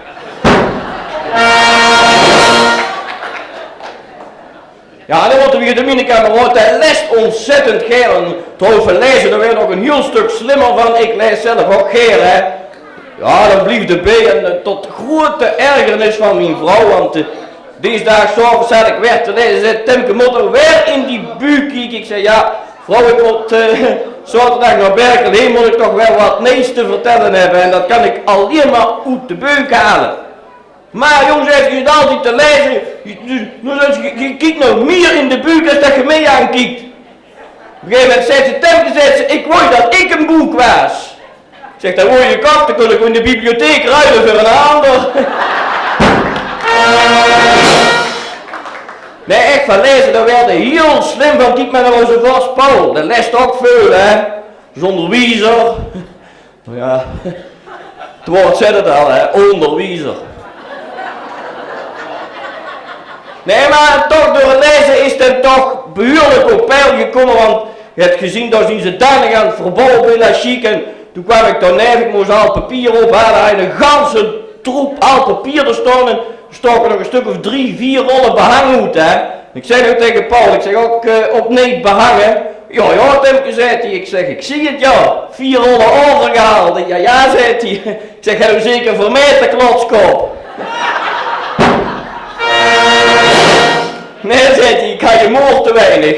Ja, dan wordt er weer de minikameraad, hij leest ontzettend geren. Trouwens, lezen, daar werd nog een heel stuk slimmer van, ik lees zelf ook geer, hè. Ja, dan blief de B en tot grote ergernis van mijn vrouw, want deze dag s'avonds zat ik weer te lezen, zei Temke, moet er weer in die buik kijken. Ik zei, ja, vrouw, ik moet zaterdag naar Berkeley, moet ik toch wel wat nieuws te vertellen hebben en dat kan ik alleen maar uit de buik halen. Maar jongens, je zit altijd te lezen, je kijkt nog meer in de buik als dat je mee aankijkt. Op een gegeven moment zei ze, Temke, zei ze, ik wou dat ik een boek was. Zegt, dan word je kak, dan kun ik in de bibliotheek ruilen voor een ander. Nee, echt van lezen, daar werd heel slim van. Kijk maar naar onze Vos Paul, dat leest ook veel, hè. Onderwijzer. Ja, het woord zet het al, hè, onderwijzer. Nee, maar toch door het lezen is het toch behoorlijk op peil gekomen, want je hebt gezien, daar zien ze danig aan het verbouwen bij La Chic en toen kwam ik daar neer, ik moest al papier ophalen, hij had een ganse troep al papier er staan en stoken nog een stuk of 3, 4 rollen behang uit, hè. Ik zeg ook tegen Paul, ik zeg ook opnieuw behangen. Ja, Temke, zei hij, ik zeg, ik zie het ja, 4 rollen overgehaald. Ja, zei hij, ik zeg, heb je zeker voor mij de klotskop? Nee, zei hij, ik had je moord te weinig.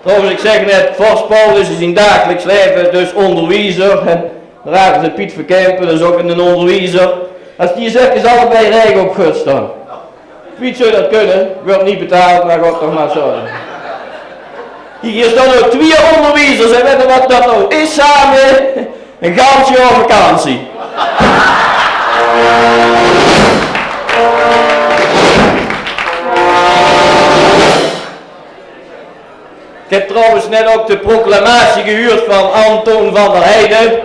Trouwens, ik zeg net, Vos Paul is in zijn dagelijks leven dus onderwijzer. En raar is Piet Verkempen, dat is ook een onderwijzer. Als die zegt, is allebei rijk op gut dan. Piet zou dat kunnen, wordt niet betaald, maar gaat toch maar zo. Hier staan ook 2 onderwijzers en weet je wat dat nou is samen? Een gansje op vakantie. Ik heb trouwens net ook de proclamatie gehuurd van Anton van der Heijden.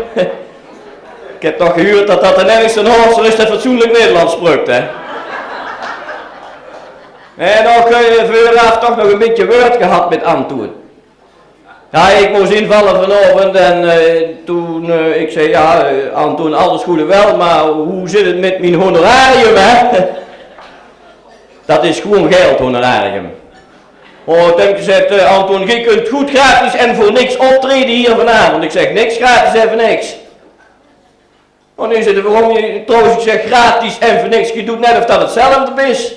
Ik heb toch gehuurd dat dat de ergste Noorser is dat fatsoenlijk Nederlands spreekt, hè. En ook vooraf toch nog een beetje woord gehad met Anton. Ja, ik moest invallen vanavond en toen ik zei, ja Anton, alles goed en wel, maar hoe zit het met mijn honorarium, hè? Dat is gewoon geld, honorarium. Oh, Temke zegt, Anton, je kunt goed gratis en voor niks optreden hier vanavond. Ik zeg, niks gratis en voor niks. Oh, nu zit er waarom je, trouwens, ik zeg gratis en voor niks, je doet net of dat hetzelfde is.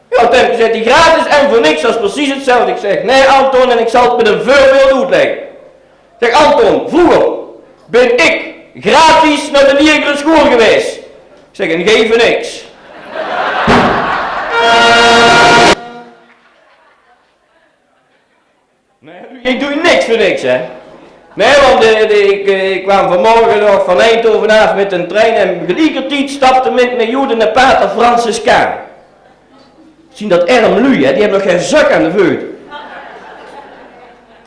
Ja, Temke zegt, die gratis en voor niks, dat is precies hetzelfde. Ik zeg, nee Anton, en ik zal het met een voorbeeld uitleggen. Ik zeg, Anton, vroeger ben ik gratis naar de lagere school geweest. Ik zeg, en geef voor niks. Nee, ik doe niks voor niks, hè. Nee, want ik kwam vanmorgen nog van Eindhoven af met een trein en gelijkertijd stapte met Joden naar Pater Franciscaan. Zien dat arm lui, hè, die hebben nog geen zak aan de voet.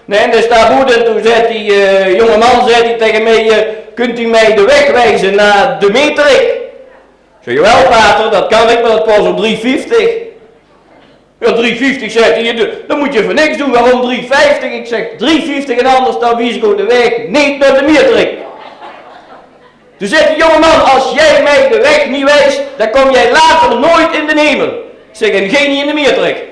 Nee, en dus daar en toen zei die jongeman tegen mij, kunt u mij de weg wijzen naar de Meterik? Ik zeg, jawel Pater, dat kan ik, maar dat was op 3,50. Ja, 3,50 zegt hij, dan moet je voor niks doen, waarom 3,50? Ik zeg, 3,50 en anders dan wies ik op de weg, niet naar de Meterik. Toen zegt de jongeman, als jij mij de weg niet wijst, dan kom jij later nooit in de hemel. Ik zeg, en geen niet in de meertrek.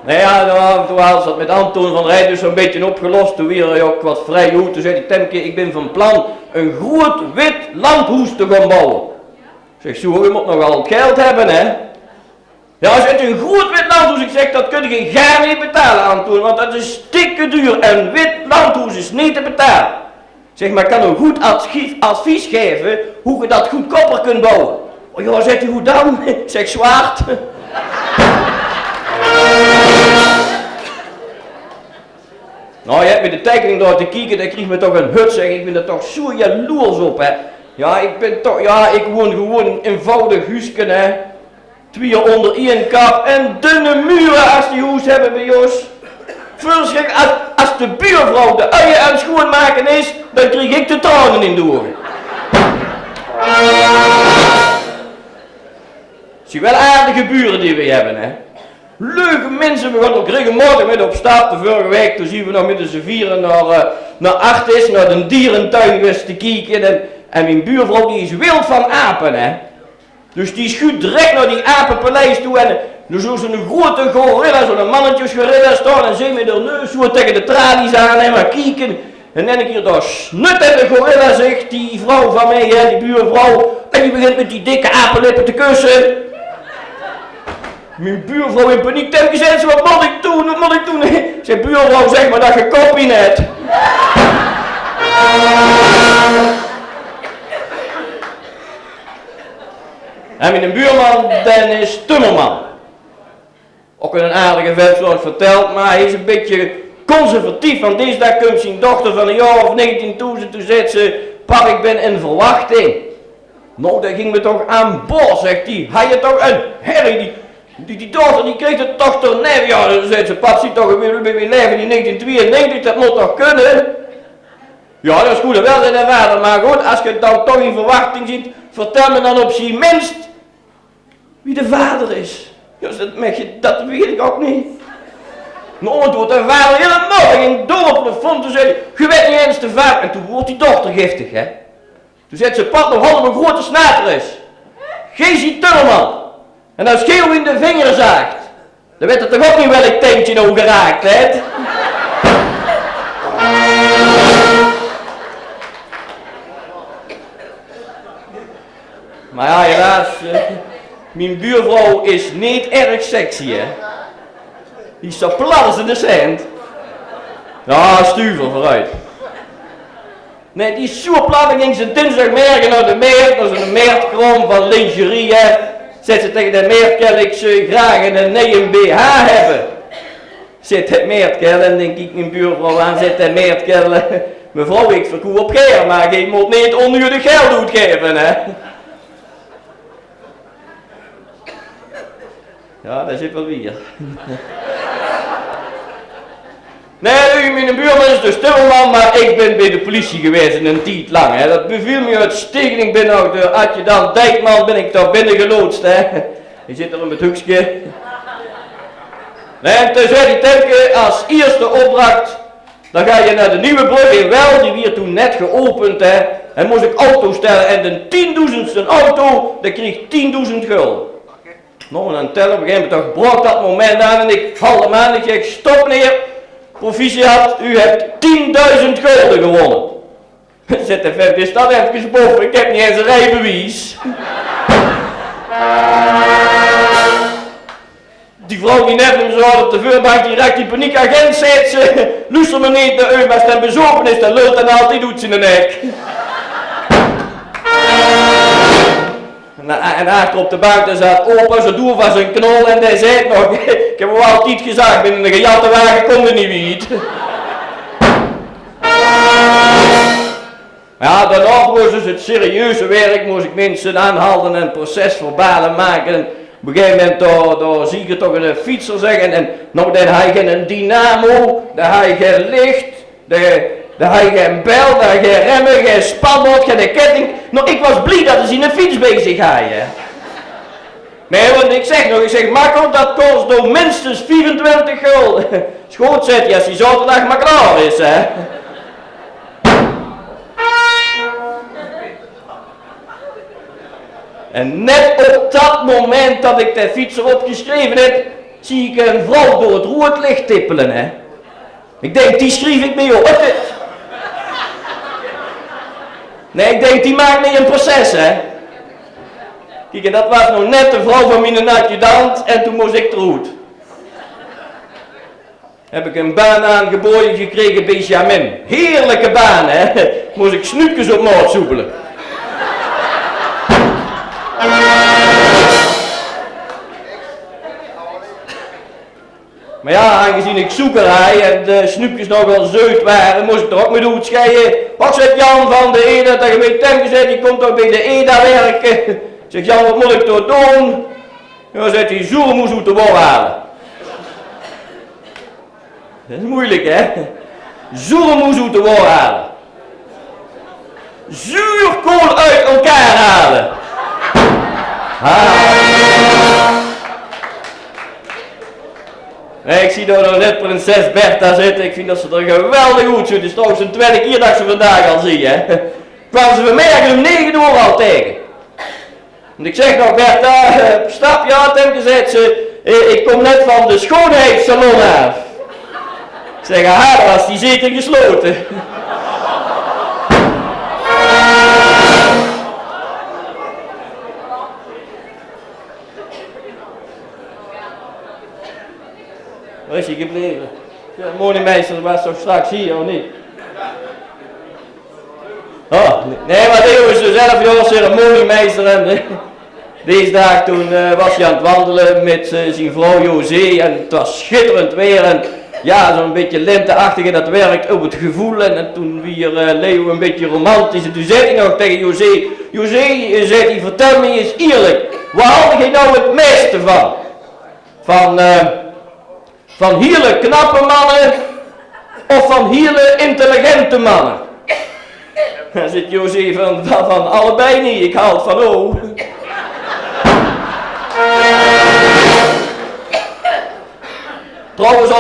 Nou ja, toen was dat met Anton van Rij dus zo'n beetje opgelost. Toen weer ook wat vrij goed. Toen zei hij, Temke, ik ben van plan een groot wit landhuis te gaan bouwen. Ik zeg, zo, je moet nogal geld hebben, hè. Ja, als het een groot wit landhuis, ik zeg, dat kun je gaar niet betalen, Anton, want dat is stikke duur. Een wit landhuis is niet te betalen. Zeg, maar ik kan een goed advies geven hoe je dat goedkoper kunt bouwen. Oh ja, zegt hij, hoe dan? Ik zeg, zwart. Nou, je hebt met de tekening door te kijken, dan kreeg me toch een hut, zeg. Ik ben er toch zo jaloers op, hè. Ja, ik woon gewoon een eenvoudig huisje, hè. 2 onder 1 kap en dunne muren als die huis hebben bij ons. Verschrik, als de buurvrouw de uien aan het schoonmaken is, dan krijg ik de tranen in de ogen. Zie wel aardige buren die we hebben, hè. Leuke mensen, we gaan ook regelmatig met op stap. De vorige week, toen zien we nog met z'n vieren naar Artis, naar de dierentuin geweest te kijken. En mijn buurvrouw die is wild van apen, hè. Dus die schuurt direct naar die apenpaleis toe en er zo zo'n grote gorilla, zo'n mannetjesgorilla staan en ze met haar neus zo tegen de tralies aan en maar kijken. En dan een keer daar snut en de gorilla zegt, die vrouw van mij, hè, die buurvrouw, en die begint met die dikke apenlippen te kussen. Mijn buurvrouw in paniek, Temke zegt ze, wat moet ik doen, wat moet ik doen? Zijn buurvrouw, zeg maar dat je kopie net. En met een buurman, Dennis Tummelman. Ook een aardige vent zoals verteld, maar hij is een beetje conservatief. Want deze dag komt zijn dochter van een jaar of 19 toe. Toen zei ze, pap, ik ben in verwachting. Nou, dat ging me toch aan boord, zegt hij. Had je toch een herrie, die dochter die kreeg het toch door neef. Ja, dan zei ze, pap, zie toch een leven in 1992, dat moet toch kunnen? Ja, dat is goed, wel zijn en vader, maar goed, als je het dan toch in verwachting ziet, vertel me dan op zijn minst wie de vader is. Ja, dat weet ik ook niet. Nou, toen de vader helemaal ging door op de front, toen zei hij, je weet niet eens de vader. En toen wordt die dochter giftig, hè. Toen zei ze, pap, nog hadden we een grote snater is. Geesie Tunnelman. En als Geel in de vinger zaagt, dan werd er toch ook niet wel een teentje nou geraakt, hè. Maar ja, helaas, mijn buurvrouw is niet erg sexy, hè. Die is zo plat als een cent. Ja, stuver vooruit. Nee, die is zo plat, dan ging ze dinsdagmorgen naar de meer, dat is een meertkrom van lingerie, hè. Zet ze tegen de meerkel, ik zou graag een BH hebben. Zit het meertkel en denk ik mijn buurvrouw aan, zit het meertkel. Mevrouw, ik verkoop op geer, maar je moet niet onnodig geld uitgeven, hè. Ja, daar zit wel weer. Nee, mijn buurman is dus Tummelman, maar ik ben bij de politie geweest een tijd lang, hè. Dat beviel me uitstekend. Ik ben ook de adjudant Dijkman, ben ik daar binnen geloodst, hè. Je zit er in het hoekje. Nee, en toen zei die Temke, als eerste opdracht, dan ga je naar de nieuwe brug in Wel, die weer toen net geopend, hè. En moest ik auto stellen en de 10.000ste auto, dan kreeg ik 10.000 gulden. Nou, en dan tellen, op een gegeven moment brak dat moment aan en ik val hem aan en ik zeg, stop meneer, proficiat, u hebt 10.000 gulden gewonnen. Zet de vent, is dat even boven, ik heb niet eens een rijbewijs. Die vrouw die net hem zo had op de vuurbank, die raakt die paniekagent, zegt ze, luister me niet naar u, maar als het bezopen is, dan lult en altijd doet ze in de nek. En achter op de buiten zat opa, zo doel van zijn knol en hij zei nog, ik heb hem altijd gezegd, binnen een gejatte wagen kon er niet wiet. Ja, daarna was dus het serieuze werk, moest ik mensen aanhouden en een proces verbalen maken. Op een gegeven moment daar zie je toch een fietser zeggen en nou dan had je een dynamo, dan had je licht, dan had je een bel, dan had je remmen, je spanbord, je de ketting. Nou, ik was blij dat ze in een fiets bezig gaan. Nee, want ik zeg Marco, dat kost nou minstens 24 gulden. schoot zet je als die zaterdag maar klaar is, hè. En net op dat moment dat ik de fiets erop geschreven heb, zie ik een vrouw door het rood licht tippelen, hè. Ik denk, die schreef ik mee op. Nee, ik denk, die maakt mee een proces, hè. Kijk, en dat was nog net de vrouw van mijn adjudant en toen moest ik eruit. Heb ik een baan aangeboden gekregen bij Jamin. Heerlijke baan, hè. Moest ik snoepjes op maat soepelen. Maar ja, aangezien ik zoeker rijd en de snoepjes nog wel zeut waren, moest ik er ook mee doen scheiden. Wat zegt Jan van de Ede, dat je bij Tem gezegd, die komt toch bij de EDA werken. Ik zeg, Jan, wat moet ik toch doen? Ja, zegt hij, zoer moest uit de war halen. Dat is moeilijk, hè? Zoer moest uit de war halen. Zuurkool uit elkaar halen. Nee, ik zie daar nog net prinses Bertha zitten. Ik vind dat ze er geweldig goed zit. Het is trouwens een tweede keer dat ik ze vandaag al zie, hè. Kwamen ze vanmiddag om 9 uur al tegen. En ik zeg nog, Bertha, stap, ja, Temke, zegt ze, ik kom net van de schoonheidssalon af. Ik zeg, aha, dan was die zeker gesloten. Waar is hij gebleven? Ja, de moniemeester was toch straks hier, of niet? Oh, nee, maar die was dus 11 jaar ceremoniemeester en deze dag toen was hij aan het wandelen met zijn vrouw José en het was schitterend weer en ja, zo'n beetje lenteachtig en dat werkt op het gevoel en toen weer Leo een beetje romantisch en toen zei hij nog tegen José, José, zei hij, vertel me eens eerlijk, waar had je nou het meeste van? Van hele knappe mannen of van hele intelligente mannen? Dan zit José van allebei niet, ik haal het van O. Trouwens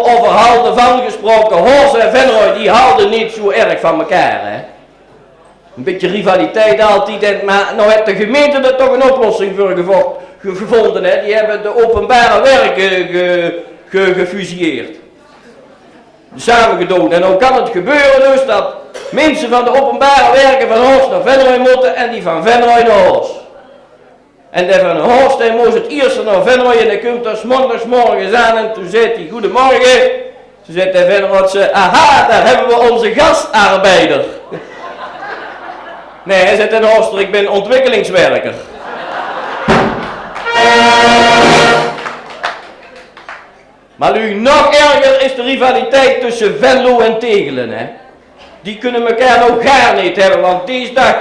over houden van gesproken, Horst en Venrooy die houden niet zo erg van elkaar, hè. Een beetje rivaliteit altijd, maar nou heeft de gemeente er toch een oplossing voor gevonden, hè. Die hebben de openbare werken gefusieerd. Samengedood. En nou kan het gebeuren dus dat mensen van de openbare werken van Horst naar Venrooy moeten en die van Venrooy naar Horst. En die van Horst hij moest het eerste naar Venrooy en hij komt er 's morgens aan en toen zei hij goedemorgen. Toen zei hij Venrooy, aha, daar hebben we onze gastarbeider. Nee, hij zei ten Horst, ik ben ontwikkelingswerker. Maar nu nog erger is de rivaliteit tussen Venlo en Tegelen, hè. Die kunnen elkaar nou gaar niet hebben, want deze dag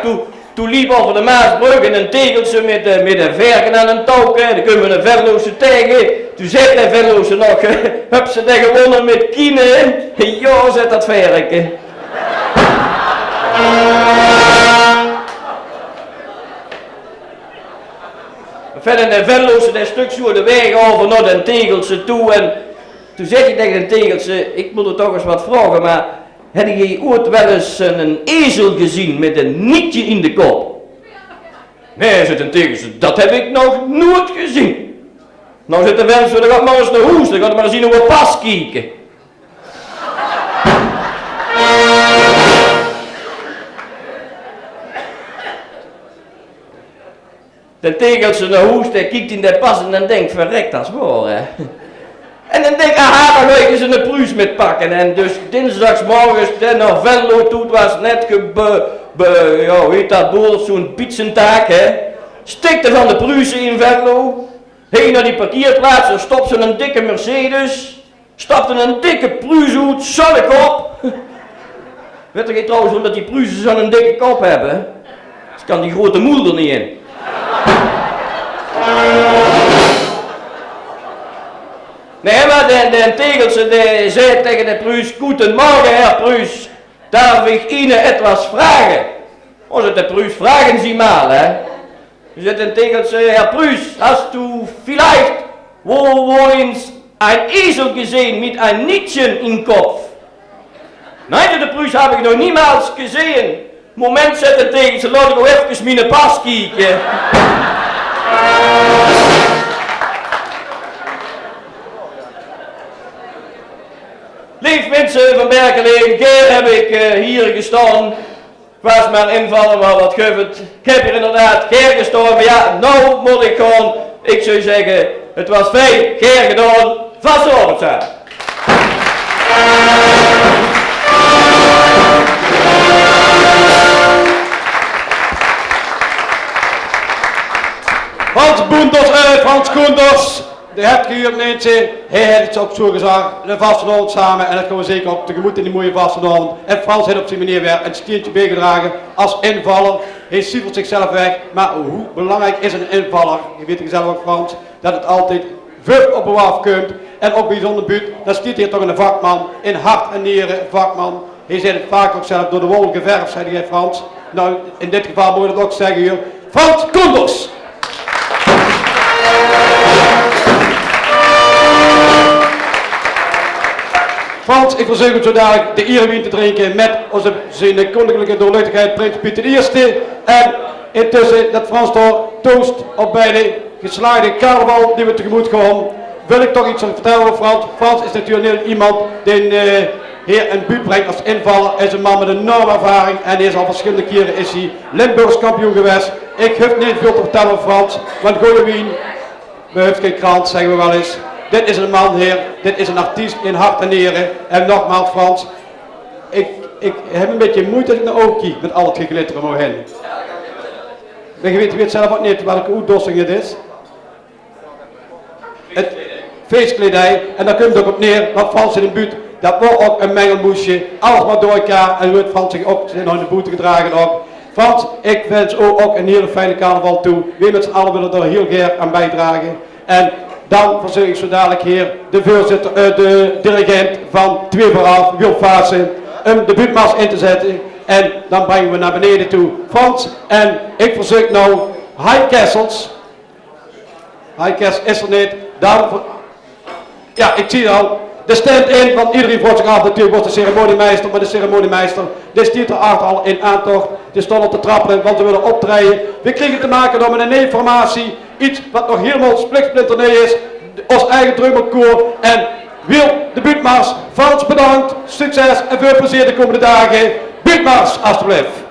toen liep over de Maasbrug en een Tegelse met een verken aan een touw, dan kunnen we een Venloze tegen. Toen zegt de Venloze nog, heb ze dat gewonnen met Kiene? Ja, zet dat verken. Verder de Venloze dat stuk zo de weg over naar de Tegelse toe en toen zeg ik tegen de Tegelse, ik moet er toch eens wat vragen, maar heb je ooit wel eens een ezel gezien met een nietje in de kop? Nee, zegt een Tegelse, dat heb ik nog nooit gezien. Nou zit de Venloze, dan gaat maar eens naar huis, dan gaat maar zien hoe we pas kijken. De Tegelse naar huis, die kijkt in de pas en dan denkt, verrekt, dat is waar, hè. En dan denk ik, aha, dan ga ik eens een pruis met pakken. En dus dinsdagsmorgens naar Venlo toe, het was net ja, hoe heet dat boel, zo'n pietsentaak, hè. Stikte van de pruisen in Venlo. Heen naar die parkeerplaats, er stopte een dikke Mercedes. Stapte een dikke pruis uit, zulk op. Weet je trouwens omdat die pruisen zo'n dikke kop hebben? Dus kan die grote moeder er niet in. Nee, maar de Tegelse die zei tegen de Pruis, goedemorgen Herr Pruis, darf ik Ihnen etwas vragen? Oh, zegt de Pruis, vragen Sie mal, hè. Zegt de Tegelse, Herr Pruis, hast du vielleicht wohl eens ein Esel gesehen mit ein Nietchen im Kopf. Nein, de Prus habe ich noch niemals gesehen. Moment zetten tegen ze, laat ik ook even mijn pas kijken. Lief mensen van Berkeley, een keer heb ik hier gestaan. Ik was maar invallen, maar wat gebeurt. Ik heb hier inderdaad keer gestaan, maar ja, nou moet ik gewoon, ik zou zeggen, het was veel keer gedaan, vast op zijn. Frans Koenders, de hebt gehuurd mensen, hij heeft het ook zo gezegd, een vastenavond samen en dat gaan we zeker ook tegemoet in die mooie vastenavond. En Frans heeft op zijn manier weer een steentje bijgedragen als invaller. Hij sievert zichzelf weg, maar hoe belangrijk is een invaller? Je weet zelf ook Frans, dat het altijd veel op een af komt. En ook bij zo'n buurt, dan stiet hier toch een vakman, in hart en nieren vakman. Hij zei het vaak ook zelf door de wol geverfd, zei hij Frans. Nou, in dit geval moet ik het ook zeggen hier, Frans Koenders! Frans, ik verzoek het zo dadelijk de eerwijn te drinken met onze zijn koninklijke doorluchtigheid Prins Pieter I. En intussen dat Frans door toost op bij de geslaagde carnaval die we tegemoet gaan, wil ik toch iets vertellen over Frans. Frans is natuurlijk iemand die heer en buurt brengt als invaller. Hij is een man met een enorme ervaring en hij is al verschillende keren is hij Limburgs kampioen geweest. Ik heb niet veel te vertellen over Frans, want Goedewien, we hebben geen krant, zeggen we wel eens. Dit is een man, heer, dit is een artiest in hart en nieren. En nogmaals Frans, ik heb een beetje moeite als ik naar oog kijk met al het geglitter omheen. Je weet zelf ook niet welke uitdossing het is. Het feestkledij, en daar komt het ook op neer, want Frans in de buurt, dat wordt ook een mengelmoesje, alles maar door elkaar en wordt Frans zich ook in de boete gedragen ook. Frans, ik wens ook een hele fijne carnaval toe. We met z'n allen willen er heel graag aan bijdragen. En dan verzoek ik zo dadelijk hier de voorzitter, de dirigent van 2 vooraf, Wil Vaassen, om de buurtmars in te zetten. En dan brengen we naar beneden toe Frans. En ik verzoek nou Hein Kessels. Hein Kessels is er niet. Ja, ik zie al. De stand in, want iedereen vroeg zich af, natuurlijk wordt de ceremoniemeester, maar de ceremoniemeester, die stiert er al in aantocht, die stond op te trappelen, want ze willen optreden. We kregen te maken met een informatie, iets wat nog helemaal spliksplinter is, ons eigen drummerkoor en Wil de buurtmars. Frans bedankt, succes en veel plezier de komende dagen. Buurtmars, alstublieft.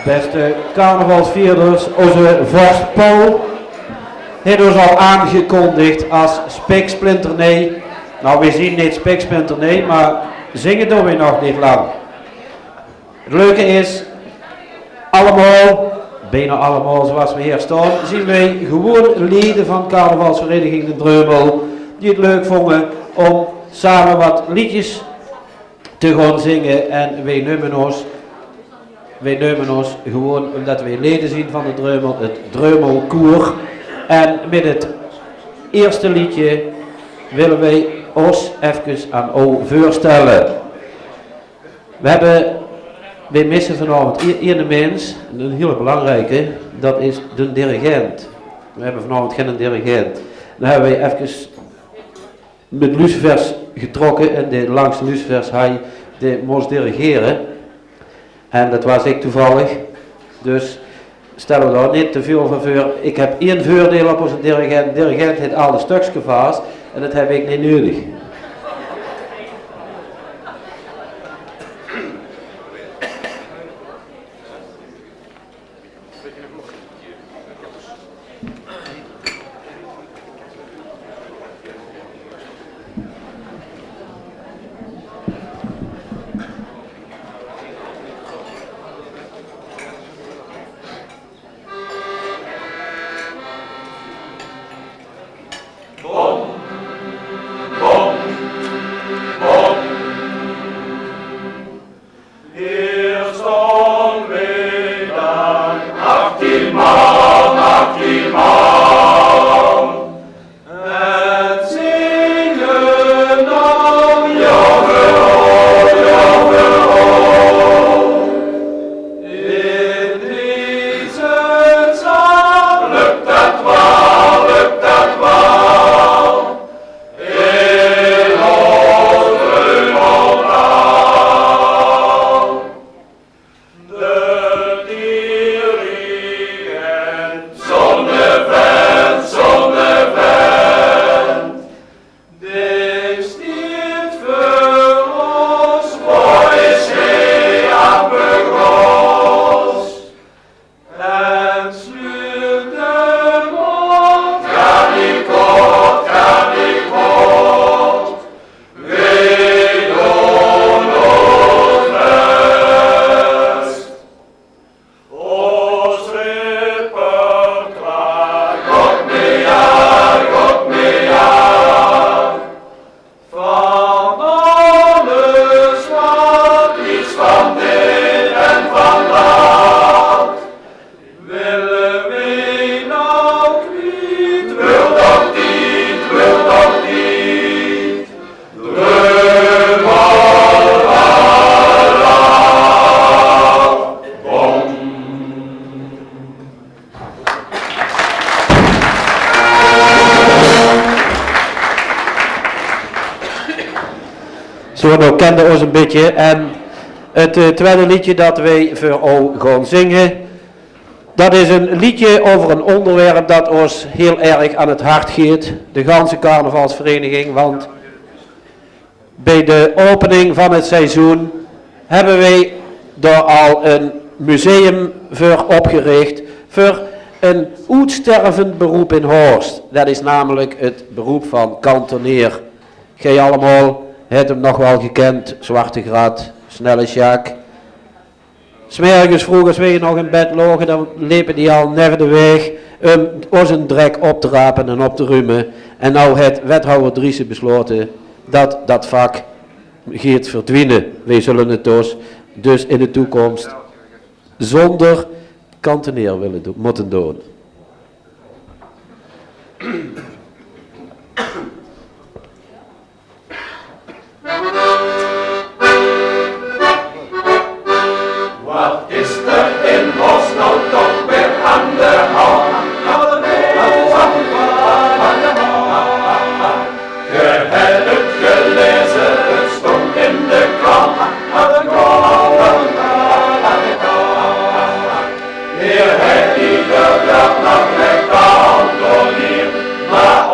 Beste carnavalsvierders, onze vorst Paul heeft ons al aangekondigd als Spiksplinter-nee. Nou, we zien niet Spiksplinter-nee, maar zingen doen we nog niet lang. Het leuke is, allemaal, bijna allemaal zoals we hier staan, zien wij gewoon leden van carnavalsvereniging De Dreumel die het leuk vonden om samen wat liedjes te gaan zingen en wij nemen ons gewoon omdat wij leden zien van de Dreumel, het Dreumelkoor. En met het eerste liedje willen wij ons even aan u voorstellen. Wij missen vanavond één mens, een hele belangrijke, dat is de dirigent. We hebben vanavond geen dirigent. Dan hebben wij even met lucifers getrokken en de langste lucifers hij moest dirigeren. En dat was ik toevallig. Dus stellen we daar niet te veel van voor. Ik heb één voordeel op onze dirigent. De dirigent heeft alle stuks vast en dat heb ik niet nodig. Zo, nou kenden ons een beetje. En het tweede liedje dat wij voor u gaan zingen, dat is een liedje over een onderwerp dat ons heel erg aan het hart gaat. De ganse carnavalsvereniging, want bij de opening van het seizoen hebben wij daar al een museum voor opgericht voor een uitstervend beroep in Horst. Dat is namelijk het beroep van kantonier. Gij allemaal hebt hem nog wel gekend, Zwarte Grat, Snelle Sjaak. 'S Morgens vroeg als wij nog in bed lagen, dan liepen die al naar de weg ons een drek op te rapen en op te ruimen. En nou heeft wethouder Driessen besloten dat dat vak gaat verdwijnen. Wij zullen het dus in de toekomst zonder kantonier moeten doen. Wat is er in Horst nou toch weer aan de hand? Je hebt het gelezen, het stond in de krant. Hier heeft ieder dag nog recht aan Antonier, maar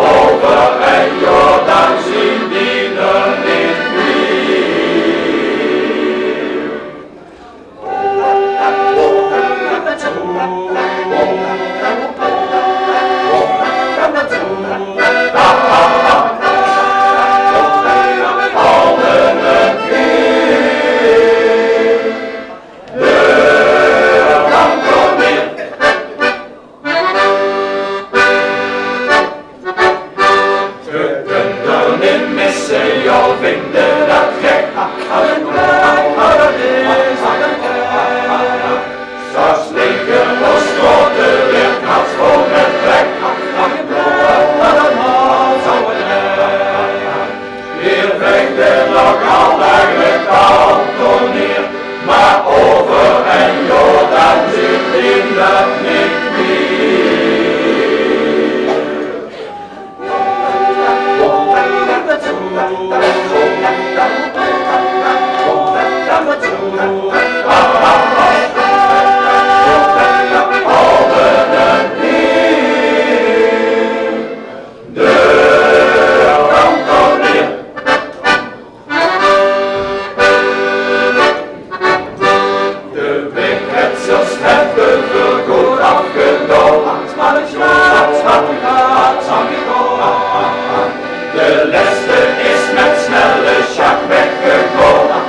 De leste is met snelle Sjaak weggekomen.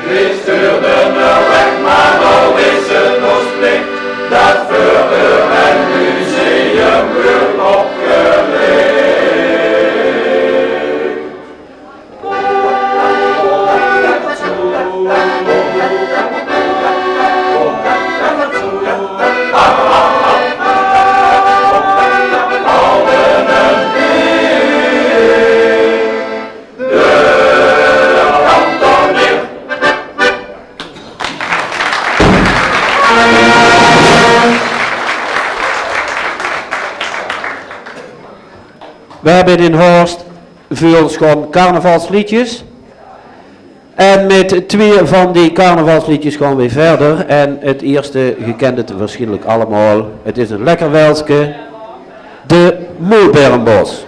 Wie stuurde me weg, maar nou is het nog plicht dat Vuren en museum wordt opgelicht. We hebben in Horst voor ons gewoon carnavalsliedjes. En met 2 van die carnavalsliedjes gaan we verder. En het eerste, je kent het waarschijnlijk allemaal. Het is een lekker welske. De Moelberenbos.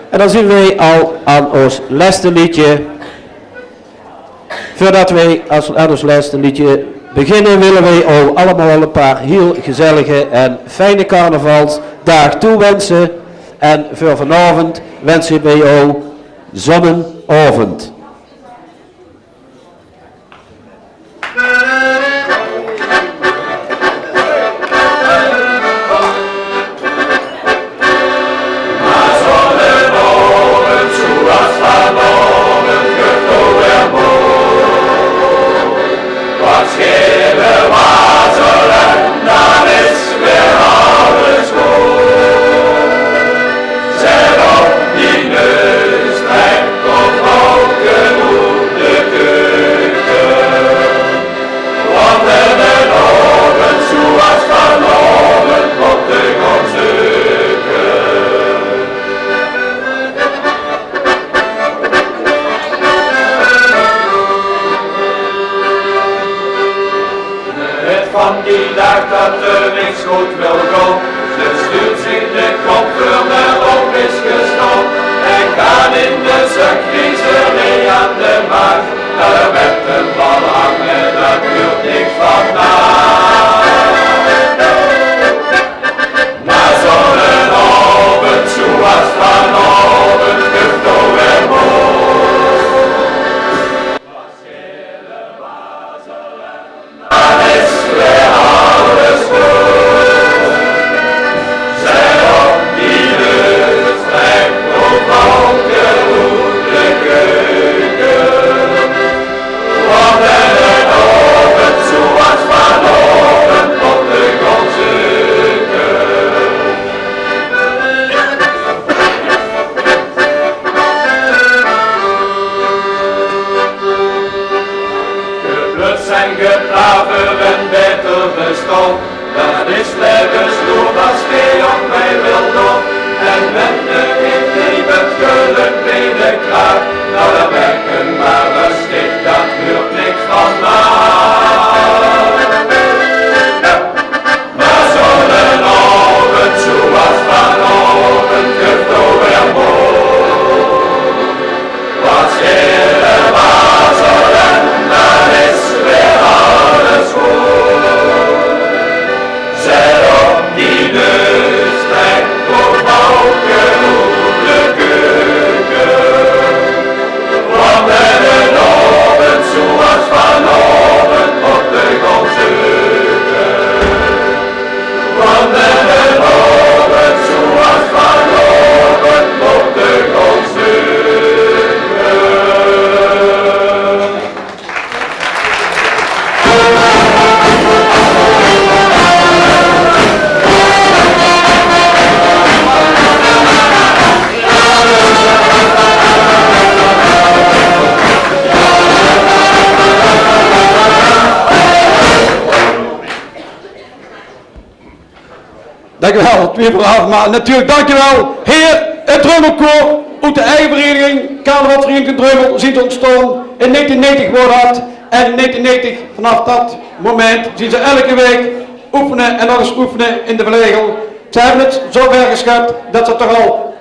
En dan zien wij al aan ons laatste liedje. Voordat wij aan ons laatste liedje beginnen, willen wij al allemaal een paar heel gezellige en fijne carnavalsdagen toewensen. En voor vanavond wensen wij al zonnenavond. Zet op die neus, trek op Dankjewel, 2 voor 11. Maar natuurlijk dankjewel, heer, het Drummelkoor uit de eigen vereniging, Carnavalsvereniging Drummel, ziet ontstaan. In 1990 wordt dat. En in 1990, vanaf dat moment, zien ze elke week oefenen en nog eens oefenen in de vlegel. Ze hebben het zo ver geschept dat ze toch al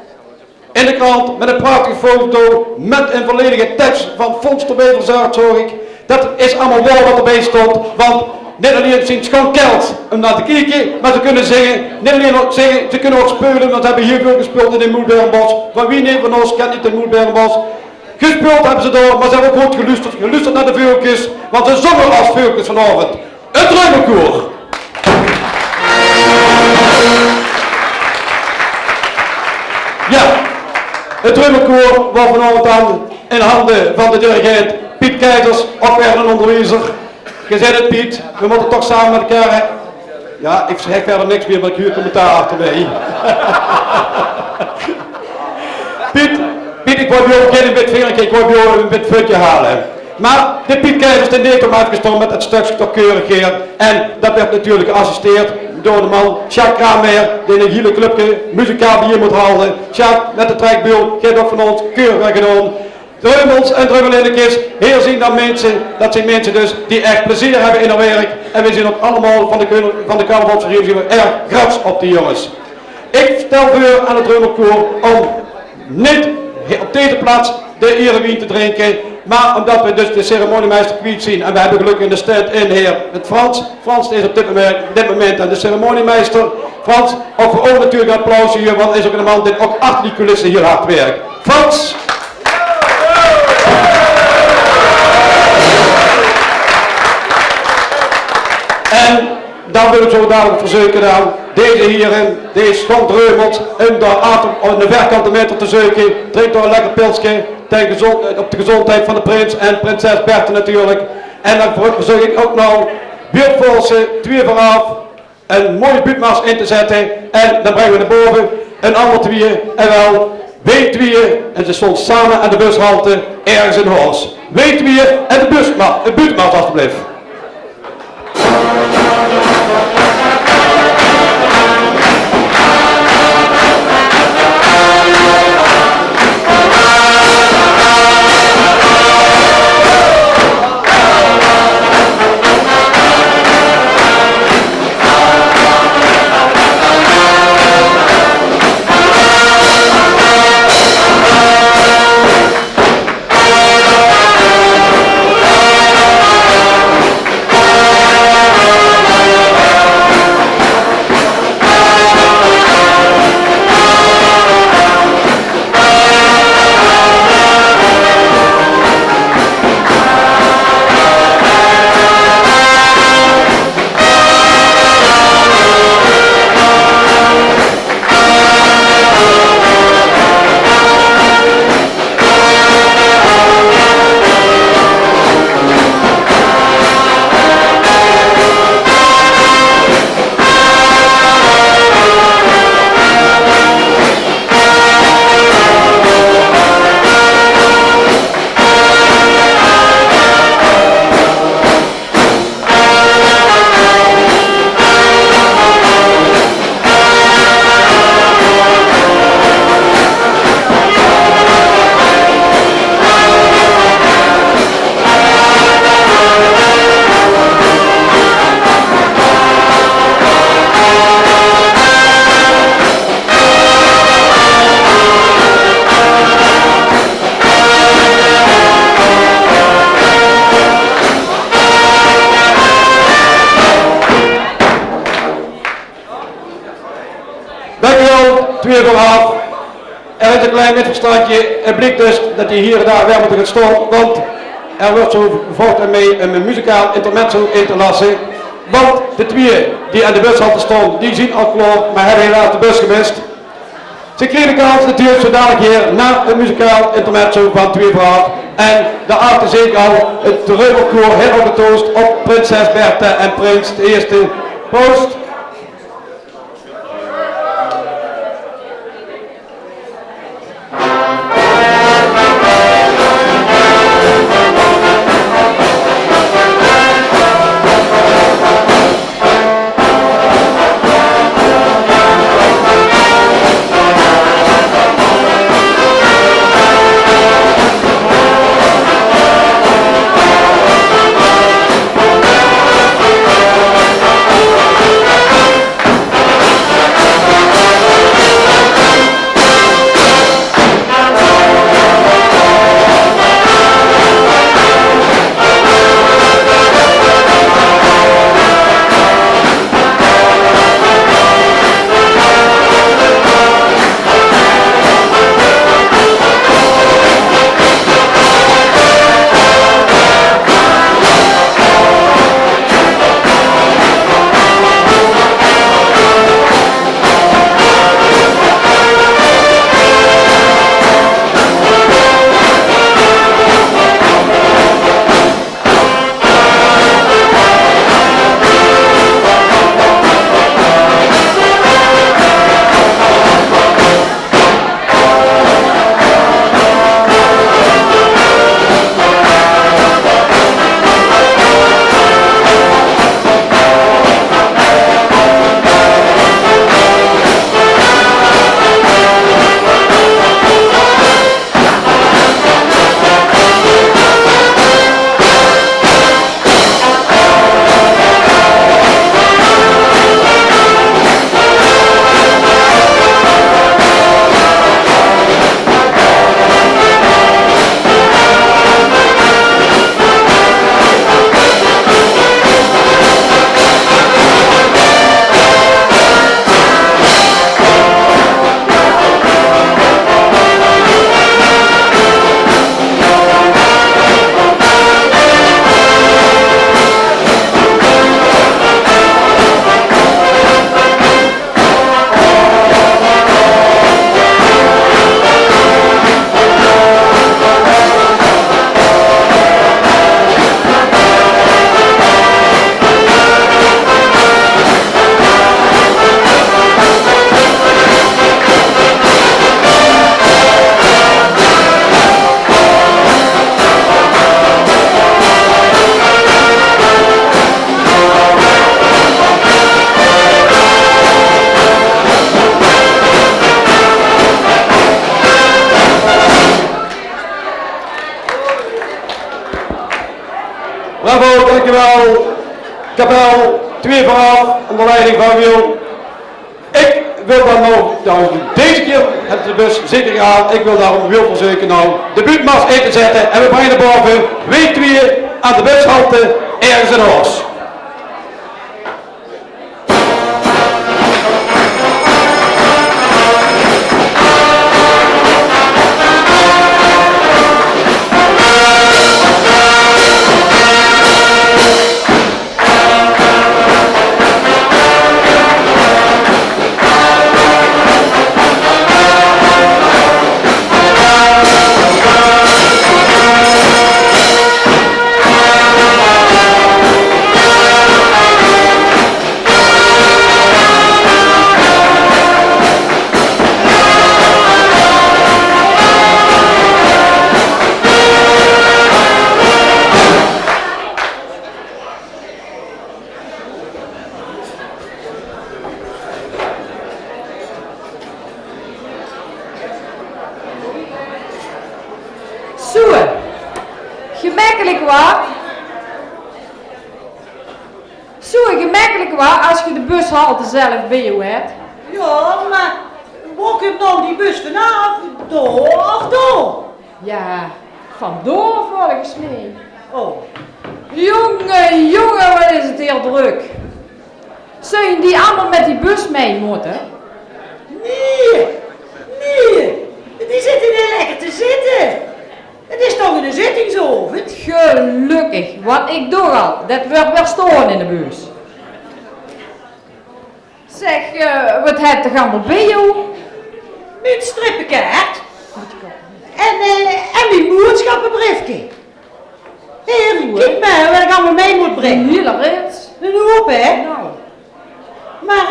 in de krant met een prachtige foto, met een volledige tekst van Fons de Bedelzaart, zorg ik. Dat is allemaal waar wat erbij stond, want niet alleen zien ze gewoon geld om naar te kijken, maar ze kunnen zingen. Niet alleen ook zingen, ze kunnen ook spelen, want ze hebben hier veel gespeeld in de Moelbergenbos. Van wie neemt van ons kent niet de Moelbergenbos? Gespeeld hebben ze door, maar ze hebben ook goed geluisterd naar de veulkjes, want ze zongen als veulkjes vanavond. Het Drummelkoor. Ja, het Drummelkoor wordt vanavond aan in handen van de dirigent Piet Keizers, ook weer een onderwijzer. Je zei het Piet, we moeten toch samen met elkaar. Hè? Ja, ik zeg verder niks meer, maar ik huur commentaar achter mij. Piet, ik wou bij jou beginnen met vingertje, ik wou bij jou een futje halen. Maar de Piet Keizers in deze maand gestonden met het stukje toch keurig heer. En dat werd natuurlijk geassisteerd door de man Jacques Kramer, die een hele clubje muzikaal hier moet houden. Jacques met de trekbuil, geeft ook van ons keurig weggenomen. Drummels en drummelinnetjes, hier zien dat zijn mensen dus die echt plezier hebben in hun werk. En we zien ook allemaal van de carnavalsvereniging erg grats op die jongens. Ik stel voor aan het Drummelkoor om niet op deze plaats de erewien te drinken, maar omdat we dus de ceremoniemeester kwijt zien. En we hebben gelukkig in de stand-in heer met Frans. Frans is op dit moment aan de ceremoniemeester. Frans, ook voor ook natuurlijk een applaus hier, want hij is ook een man die ook achter die coulissen heel hard werkt. Frans! En dan wil ik zo dadelijk verzoeken dan deze heren, deze schond Reumelt, om de verkantemeter te zoeken. Drink door een lekker pilsje, op de gezondheid van de prins en prinses Berthe natuurlijk. En dan verzoek ik ook nou Beeldvolsen, 2 vooraf, een mooie buurtmars in te zetten. En dan brengen we naar boven een ander tweeën en wel W-tweeën. En ze stond samen aan de bushalte ergens in Horst. W-tweeën en de buurtmars alstublieft. Er is een klein misverstandje. Het blijkt dus dat hij hier en daar wel moet gaan staan, want er wordt zo gevolgd ermee een muzikaal intermezzo in te lassen. Want de twee die aan de bushalte stonden, die zien al klaar, maar hebben helaas de bus gemist. Ze kregen de kans natuurlijk zo dadelijk hier naar een muzikaal intermezzo van 2 voor 8. En daarachter zie ik al het Drummelkoor heel getoost op prinses Berthe en prins de eerste post. dankjewel. Kapel, 2 vooraf, onder leiding van Wiel. Ik wil dan nog, nou, deze keer heeft de bus zeker gehaald. Ik wil daarom Wiel verzekeren nou de buurtmast in te zetten. En we brengen naar boven, week 2 aan de bushalte, ergens in de Horst. Gemakkelijk waar. Zo gemakkelijk waar als je de bushalte zelf bij je hebt. Ja, maar waar komt dan die bus vanaf? Door of door? Ja, vandoor volgens mij. Oh. Jongen, wat is het heel druk. Zijn die allemaal met die bus mee moeten? Nee, die zitten hier lekker te zitten. Het is toch in de zittingsoven? Gelukkig, want ik doe al. Dat wordt weer storen in de bus. Zeg, wat heb je allemaal bij jou? Mijn strippenkaart. En mijn boodschappenbriefje. Hier, kijk maar wat ik allemaal mee moet brengen. Een hele rit. Een hoop, hè? Nou. Maar,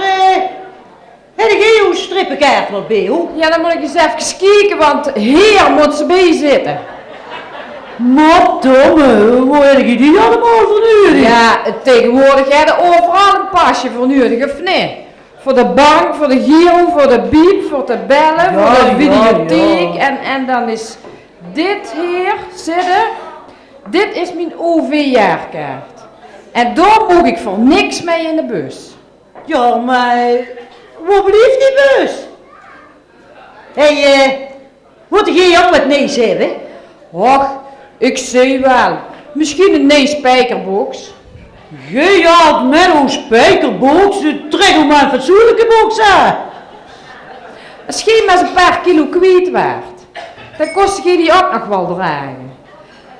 heb ik jouw strippenkaart wat bij jou? Ja, dan moet ik eens even kijken, want hier moet ze bij zitten. Maar domme, hoe heb je die allemaal vernuurd? Ja, tegenwoordig heb je overal een pasje vernuurd, of niet? Voor de bank, voor de giro, voor de biep, voor te bellen, Ja, voor de videotheek. ja. En dan is dit hier zitten. Dit is mijn OV-jaarkaart. En daar moet ik voor niks mee in de bus. Ja, maar waar blijft die bus? Hé, moet jij ook wat nees hebben? Och, ik zie wel. Misschien een nee-spijkerbox. Jij had met een spijkerbox, trek hem maar een fatsoenlijke box aan. Misschien maar eens een paar kilo kwijt waard. Dan kost je die ook nog wel dragen.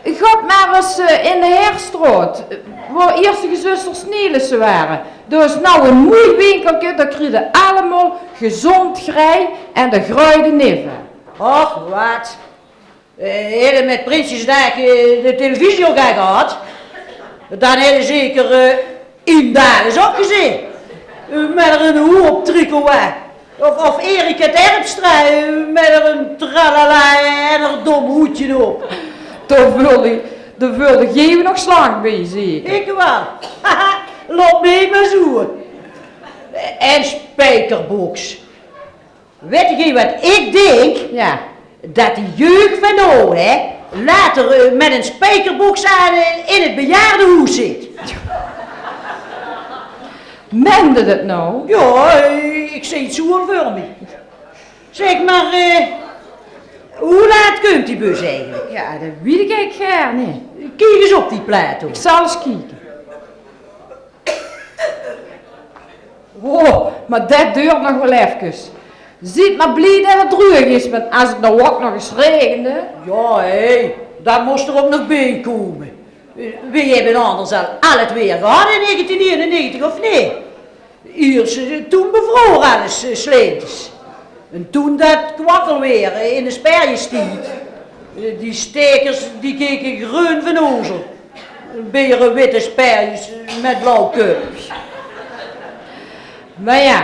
Ga maar eens in de Herstraat, waar eerste gezusters Nielissen waren. Er is nou een mooi winkeltje, daar krijg je allemaal gezond grij en de gruide niffen. Och, wat? Hebben met Prinsjesdag de televisie ook gehad? Dan hebben zeker Indalis ook gezien. Met een hoop tricot aan. Of Erika Terpstra met een tralala en een dom hoedje op. Daar wilde jij nog slank bij, zeker? Ik wel. Haha, loop mee maar zo. En spijkerbox. Weet je wat ik denk? Ja. Dat de jeugd van nou, hè, later met een spijkerbox aan in het bejaardenhuis zit. Mende het nou? Ja, ik zie het zo voor me. Zeg maar, hoe laat komt die bus eigenlijk? Ja, dat weet ik eigenlijk graag niet. Kijk eens op die plaat hoor. Ik zal eens kijken. Oh, maar dat duurt nog wel even. Ziet maar blij dat het droog is, want als het nou ook nog eens regende. Ja, hé, daar moest er ook nog bij komen. We hebben anders al het weer gehad in 1991, of niet? Hier, toen bevroor alles sleetjes. En toen dat kwakkelweer in de sperje stiet. Die stekers die keken groen van ozel. Beren witte sperjes met blauw kupjes. Maar ja,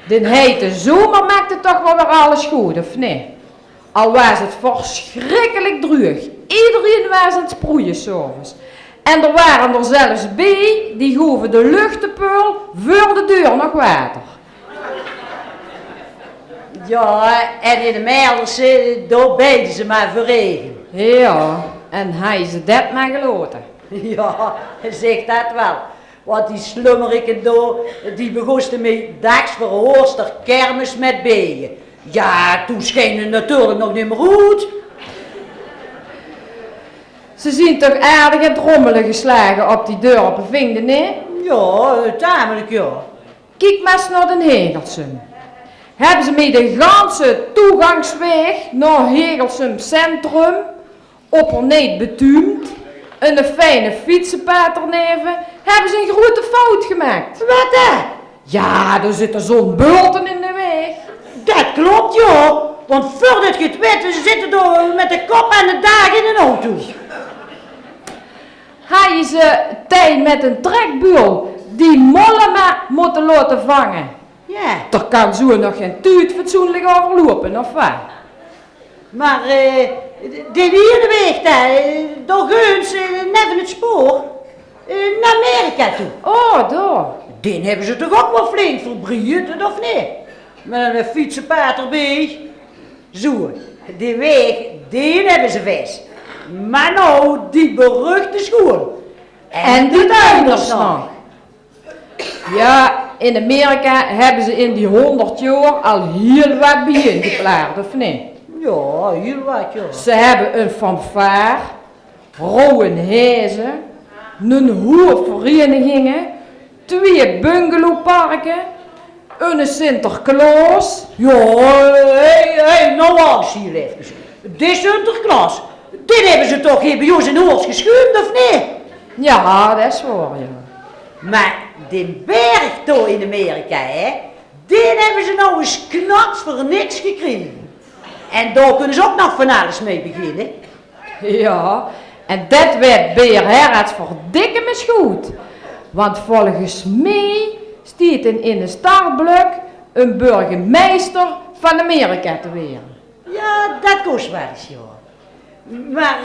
de hete zomer maakt het toch wel weer alles goed, of niet? Al was het verschrikkelijk droog. Iedereen was aan het sproeien s'avonds. En er waren er zelfs bij die gaven de luchtenpeul voor de deur nog water. Ja, en in de Melders, daar beden ze maar voor regen. Ja, en hij ze dat maar geloten. Ja, zeg dat wel. Want die slummeriken door, die begosten mee dags voor Ooster kermis met bijen. Ja, toen scheen het natuurlijk nog niet meer goed. Ze zien toch aardig en trommelen geslagen op die dorpen, vind je niet? Ja, tamelijk ja. Kijk maar eens naar den Hegelsum. Hebben ze met de ganse toegangsweg naar Hegelsum Centrum op er niet betuimd en een fijne fietsenpad erneven, hebben ze een grote fout gemaakt. Wat hè? Ja, er zitten zo'n bulten in de weg. Dat klopt joh, want voordat je het weet, ze zitten door met de kop en de dagen in een auto. Hij is tijd met een trekbuul die Mollema moeten laten vangen. Ja. Er kan zo nog geen tuut fatsoenlijk overlopen, of wat? Maar die hier weg daar, door Geuns, neven het spoor, naar Amerika toe. Oh, daar. Die hebben ze toch ook wel flink verbreid, of niet? Met een fietsenpaard erbij. Zo, die weg, die hebben ze vast. Maar nou, die beruchte school. En die tuinders nog. Ja, in Amerika hebben ze in die 100 jaar al heel wat bijeen geklaard, of niet? Ja, heel wat, ja. Ze hebben een fanfare, rode hezen, een hoop verenigingen, 2 bungalowparken, een Sinterklaas. Ja, nou wacht hier even. Die Sinterklaas, dit hebben ze toch hier bij ons in Oors geschuurd, of niet? Ja, dat is waar, ja. Maar die berg daar in Amerika, hè, die hebben ze nou eens knaks voor niks gekregen. En daar kunnen ze ook nog van alles mee beginnen. Ja, en dat werd Beer Herrats verdikke me goed. Want volgens mij stiet in de startblok een burgemeester van Amerika te weren. Ja, dat kost wel eens, ja. Maar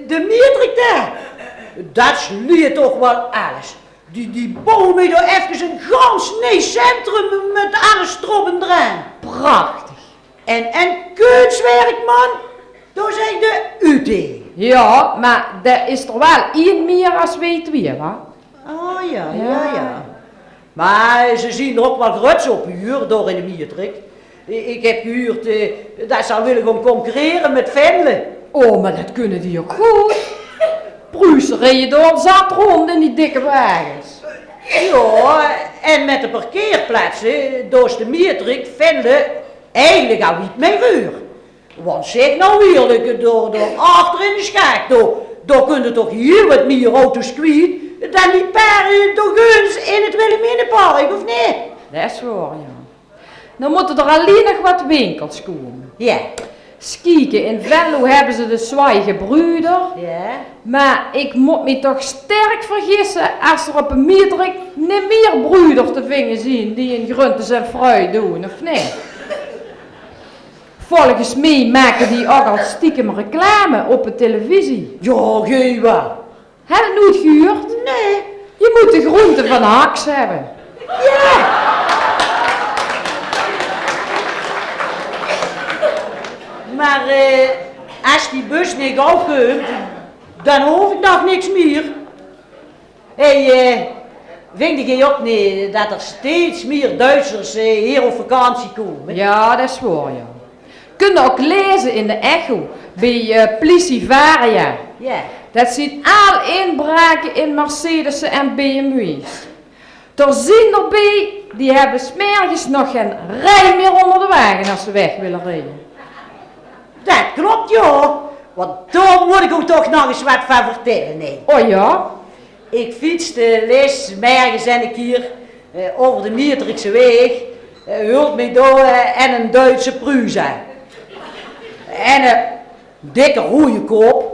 de Mietrik daar, dat sluit toch wel alles. Die bouwen mij door even een gans centrum met alles erop en eraan. Prachtig. En kunstwerk, man, daar zeg de UT. Ja, maar er is er wel 1 meer als wij 2, wa? Oh ja. Maar ze zien er ook wel gruts op huur door in de Mietrik. Ik heb gehuurd dat ze al willen gaan concurreren met Venlo. Oh, maar dat kunnen die ook goed. Pruisen reden door zat rond in die dikke wagens. Ja, en met de parkeerplaatsen, door de Mietrik, Venlo, eigenlijk al niet meer vuur. Want zeg nou eerlijk, door achter in de schaak, daar kunnen toch hier wat meer auto's kwijt dan die paar door Geuns in het Wilhelminapark, of niet? Dat is waar, ja. Dan moeten er alleen nog wat winkels komen. Ja. Skieken in Venlo hebben ze de Zwijgebruder. Ja. Maar ik moet me toch sterk vergissen als er op een Mietrik niet meer broeder te vinden zien die in groentes en fruit doen, of niet? Volgens mij maken die ook al stiekem reclame op de televisie. Ja, Gewa. Heb je het nooit gehuurd? Nee. Je moet de groente van Haks hebben. Ja. Maar als die bus niet opkomt, dan hoef ik nog niks meer. Vind je ook niet dat er steeds meer Duitsers hier op vakantie komen? Ja, dat is waar, ja. Kunnen ook lezen in de Echo, bij Plisivaria. Ja. Dat zien al inbraken in Mercedes'en en BMW's. Er zijn erbij, die hebben 's morgens nog geen rij meer onder de wagen als ze weg willen rijden. Dat klopt, joh. Want daar moet ik ook toch nog eens wat van vertellen, nee. Oh ja? Ik fietste les ergens en ik hier over de Mietrikse weg, hulp me door en een Duitse Prusa. En een dikke roeie kop.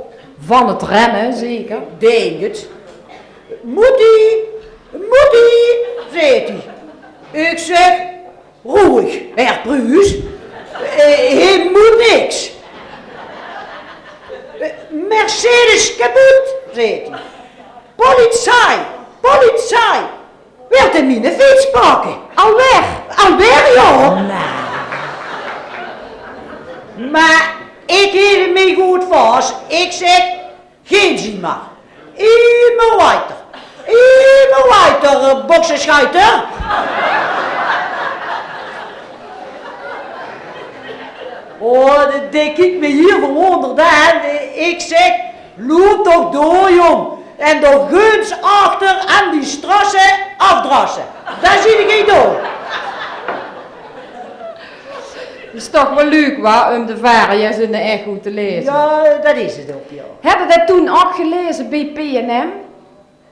Van het remmen, zeker. Denk het. Moetie, zei hij. Ik zeg, roeig, Herr Pruus. Hij moet niks. Mercedes kapot, zei hij. Politie, wilt u mijn fiets pakken? Alweer, joh. Maar ik hield me goed vast. Ik zeg, geen zie maar. Immer weiter, boksenscheiter. Oh, dat denk ik me hier verwonderd aan. Ik zeg, loop toch door, jong. En door guns achter aan die strassen afdrassen. Daar zie ik niet door. Het is toch wel leuk, wa, om de variërs in de echo te lezen. Ja, dat is het ook, ja. Heb je dat toen ook gelezen bij PNM?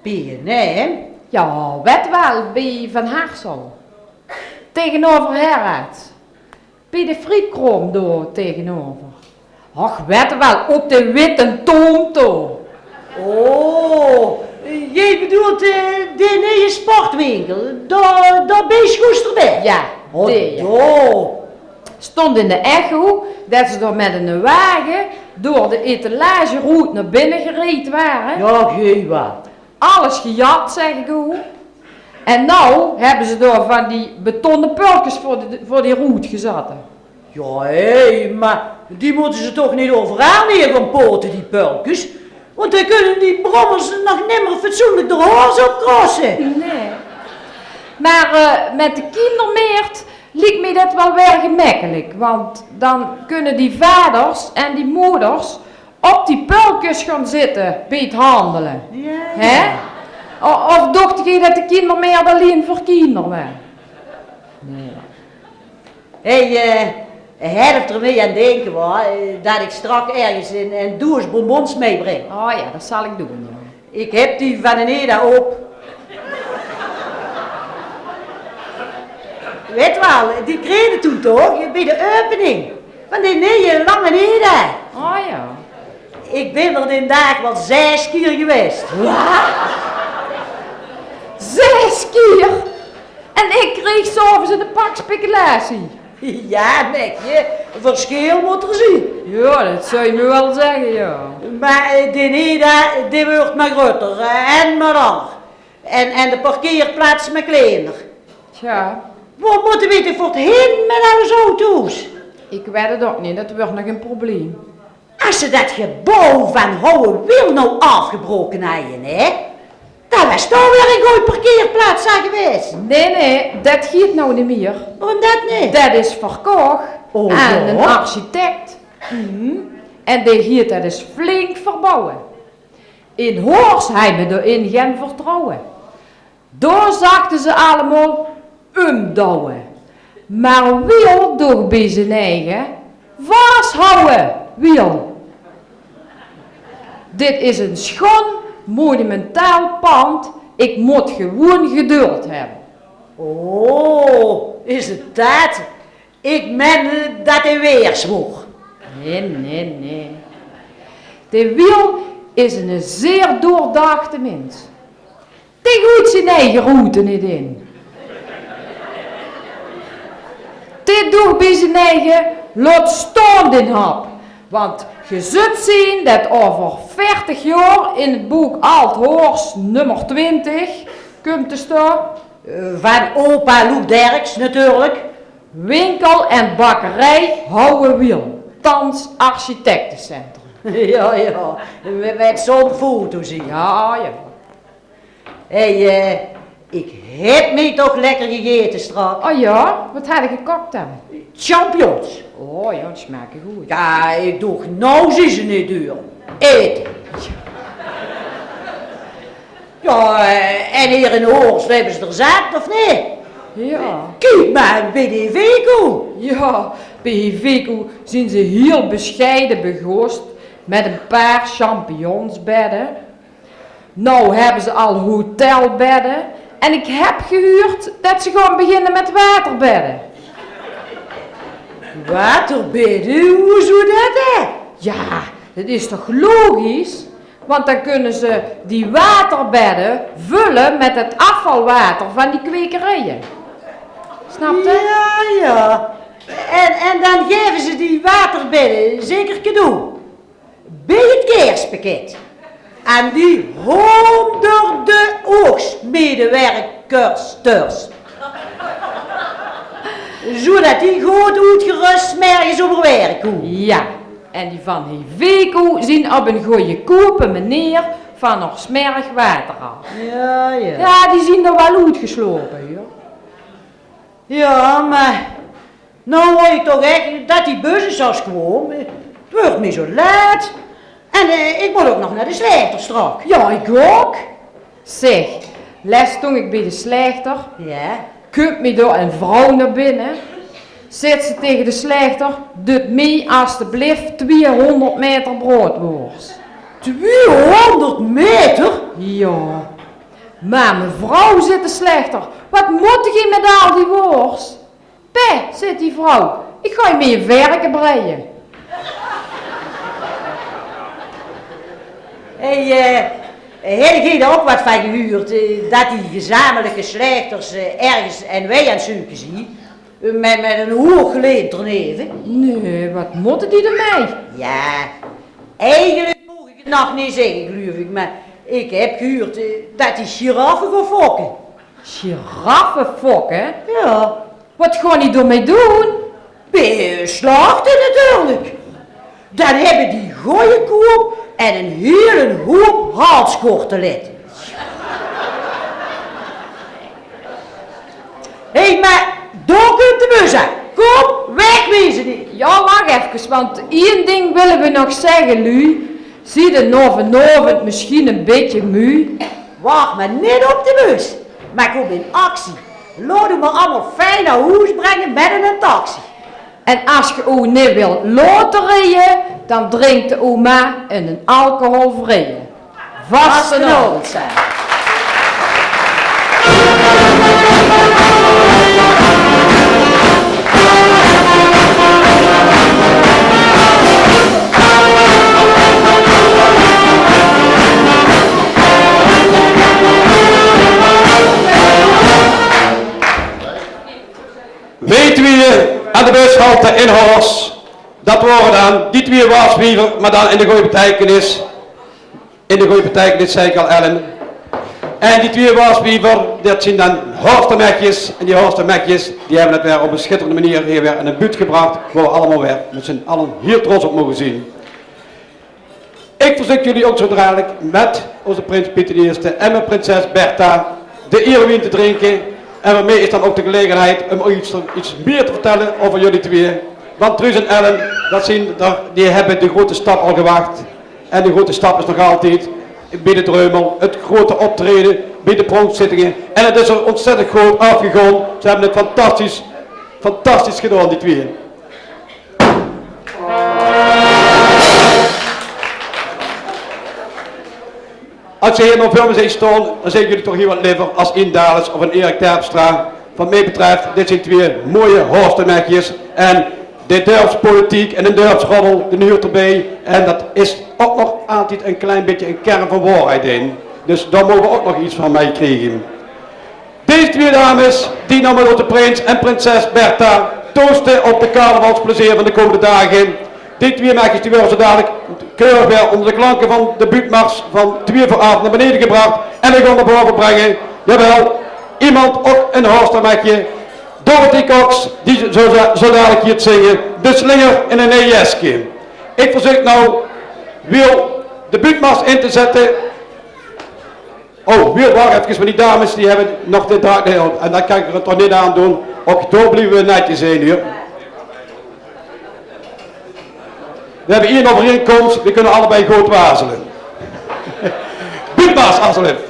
PNM? Ja, weet wel, bij Van Harsel. Tegenover Herraad. Bij de frietkroom door tegenover. Och, weet wel, op de witte toom toe. Oh, jij bedoelt de nieuwe sportwinkel. Daar ben je schoester. Ja, Oh, die. ja. Stond in de echo dat ze door met een wagen door de etalageroute naar binnen gereden waren. Ja, geen wat. Alles gejat, zeg ik ook. En nou hebben ze door van die betonnen pulkjes voor die route gezet. Ja, hé, maar die moeten ze toch niet overal neer gaan poten, die pulkjes. Want dan kunnen die brommers nog nimmer fatsoenlijk de hoors opkrossen. Nee. Maar met de kindermeert liep me dat wel weer gemakkelijk. Want dan kunnen die vaders en die moeders op die pulkjes gaan zitten bij het handelen. Ja. Hè? Of dacht je dat de kindermeer alleen voor kinderen waren? Nee. Hé, helft er mee aan denken, hoor, dat ik straks ergens een douche bonbons meebreng. Oh ja, dat zal ik doen. Ja. Ik heb die van een Eda op. Weet wel, die kregen toen toch, bij de opening van die nieuwe lange Eda. Oh ja. Ik ben er die dag wel 6 keer geweest. Wat? 6 keer? En ik kreeg s'avonds een pak speculatie. Ja, nekje, verschil moet er zien. Ja, dat zou je me wel zeggen, ja. Maar die Eda, die wordt maar groter en maar langer. En de parkeerplaats maar kleiner. Tja, Waar moeten we toch voor het heen met alle auto's? ik weet het ook niet, dat wordt nog een probleem. Als ze dat gebouw van Houwewil nou afgebroken hadden, hè? Dat was toch weer een goeie parkeerplaats zijn geweest. Nee, dat giet nou niet meer. Waarom dat niet? Dat is verkocht Oh, aan ja? een architect. En die giet dat is flink verbouwen. In Hoors hebben we erin geen vertrouwen. Daar zakten ze allemaal umdouwen. Maar Wiel door bij zijn eigen vasthouden, Wiel. Dit is een schoon, monumentaal pand. Ik moet gewoon geduld hebben. Oh, is het dat? Ik meen dat hij weer zwoeg. Nee. De Wiel is een zeer doordachte mens. Die gooit zijn eigen route niet in. Dit doet bij zijn eigen laat staan in hap. Want je zult zien dat over 40 jaar in het boek Alt-Hoors nummer 20 komt te staan. Van opa Loek Derks natuurlijk. Winkel en bakkerij Houwewil. Thans architectencentrum. Ja, met zo'n foto zien. Ja. Hé, ik heb me toch lekker gegeten straks. Oh ja, wat had ik gekookt dan? Champignons. Oh ja, die smaken goed. Ja, ik dacht, nou zien ze niet duur. Eten. Ja, en hier in Horst hebben ze er zat, of niet? Ja. Kijk maar bij die Vico. Ja, bij Vico zien ze heel bescheiden begost met een paar champignonsbedden. Nou hebben ze al hotelbedden en ik heb gehuurd dat ze gewoon beginnen met waterbedden. Waterbedden, hoe zou dat hè? Ja, dat is toch logisch? Want dan kunnen ze die waterbedden vullen met het afvalwater van die kwekerijen. Snap je? Ja. En dan geven ze die waterbedden zeker cadeau. Bij het kerstpakket. Aan die honderden oogstmedewerkers. Zodat die goed uitgerust mergens op werk komen. Ja, en die van Heveco zien op een goede kope manier van nog smerig water af. Ja, ja. Ja, die zien er wel uitgeslopen, joh. Ja, maar nou hoor je toch echt dat die bus is komen. Het wordt me zo laat. En ik moet ook nog naar de slechter straks. Ja, ik ook. Zeg, les toen ik bij de slechter, Ja. komt me door een vrouw naar binnen. Zet ze tegen de slechter, doet mij alstublieft 200 meter broodworst. 200 meter? Ja. Maar mevrouw, zit de slechter, wat moet je met al die worst? Pé, zit die vrouw, ik ga je mee werken breien. Heb je er ook wat van gehuurd, dat die gezamenlijke slechters ergens en wij aan het zoeken zien? Met een hooggeleend erneven? Nee, wat moeten die ermee? Ja, eigenlijk mag ik het nog niet zeggen, geloof ik, maar ik heb gehuurd dat die giraffen gaan fokken. Giraffen fokken? Ja. Wat gaan die ermee doen? Beslachten natuurlijk. Dan hebben die gooie koe en een hele hoop halskorteletten. Hé, maar daar komt de bus aan. Kom, wegwezen die. Ja, wacht even, want één ding willen we nog zeggen, Lu. Zie de vanavond misschien een beetje moe? Wacht maar niet op de bus. Maar kom in actie. Laten we allemaal fijn naar huis brengen met een taxi. En als je ook niet wil laten rijden, dan drinkt de oma een alcoholvrije. Vast en al. Weet wie aan de bushalte in Horst, dat worden dan die 2 waarschuwen, maar dan in de goede betekenis. In de goede betekenis zei ik al, Ellen. En die 2 waarschuwen, dat zijn dan Horstermekjes. En die Horstermekjes, die hebben het weer op een schitterende manier hier weer in de buurt gebracht, waar we allemaal weer met z'n allen hier trots op mogen zien. Ik verzoek jullie ook zo dadelijk met onze prins Pieter I en mijn prinses Bertha de Ierwien te drinken. En waarmee is dan ook de gelegenheid om iets meer te vertellen over jullie 2. Want Truus en Ellen, die hebben de grote stap al gewacht. En de grote stap is nog altijd bij de Dreumel, het grote optreden, bij de pronkzittingen. En het is er ontzettend groot afgegaan. Ze hebben het fantastisch gedaan, die 2. Als je hier nog veel mee staan, dan zijn jullie toch hier wat liever als Ian Dales of een Erik Terpstra. Wat mij betreft, dit zijn 2 mooie Horstermekjes. En de dorpspolitiek en de dorpsroddel, de huurt erbij. En dat is ook nog altijd een klein beetje een kern van waarheid in. Dus daar mogen we ook nog iets van mij krijgen. Deze 2 dames, die namen door de prins en prinses Bertha, toosten op de carnavalsplezier van de komende dagen. Die 2 meisjes die worden zo dadelijk keurig weer onder de klanken van de buurtmars van 2 voor 8 naar beneden gebracht. En we gaan naar boven brengen. Jawel, iemand ook een Horstermekje. Dorothy Cox, die zo dadelijk hier te zingen. De slinger in een nejesje. Ik verzoek nou Wiel de buurtmars in te zetten. Oh, Wiel, wacht even, maar die dames die hebben nog de draak. En dan kan ik er het toch niet aan doen. Ook door blijven we netjes heen hier. We hebben hier een overeenkomst, we kunnen allebei goed wazelen. Buurtmars, alsjeblieft.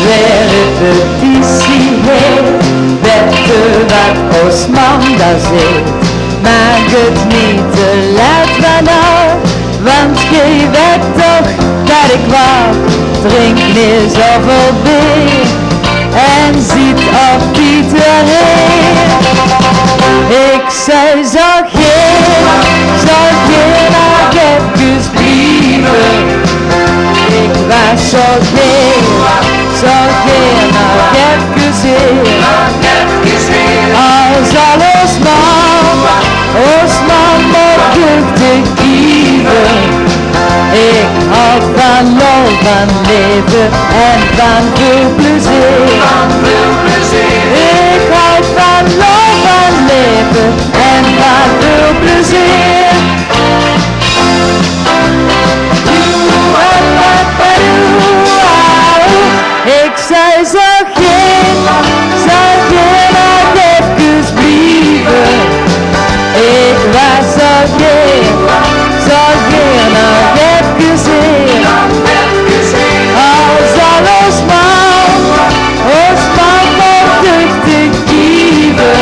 de repetitie heet, weten wat ons man daar zit. Maak het niet te laat vanaf, want je weet toch dat ik wacht. Drink niet zoveel bier en ziet op iedereen. Ik zei zo geen nog even blijven. Ik was zo geen nog even hier. Als alles man mag te geven. Ik houd van lol, van leven en van veel plezier. Ik houd van lol, van leven en van veel plezier. Ik zei zo geen nog even blijven. Ik was zo geen nog even hier. Als alles man mag te geven.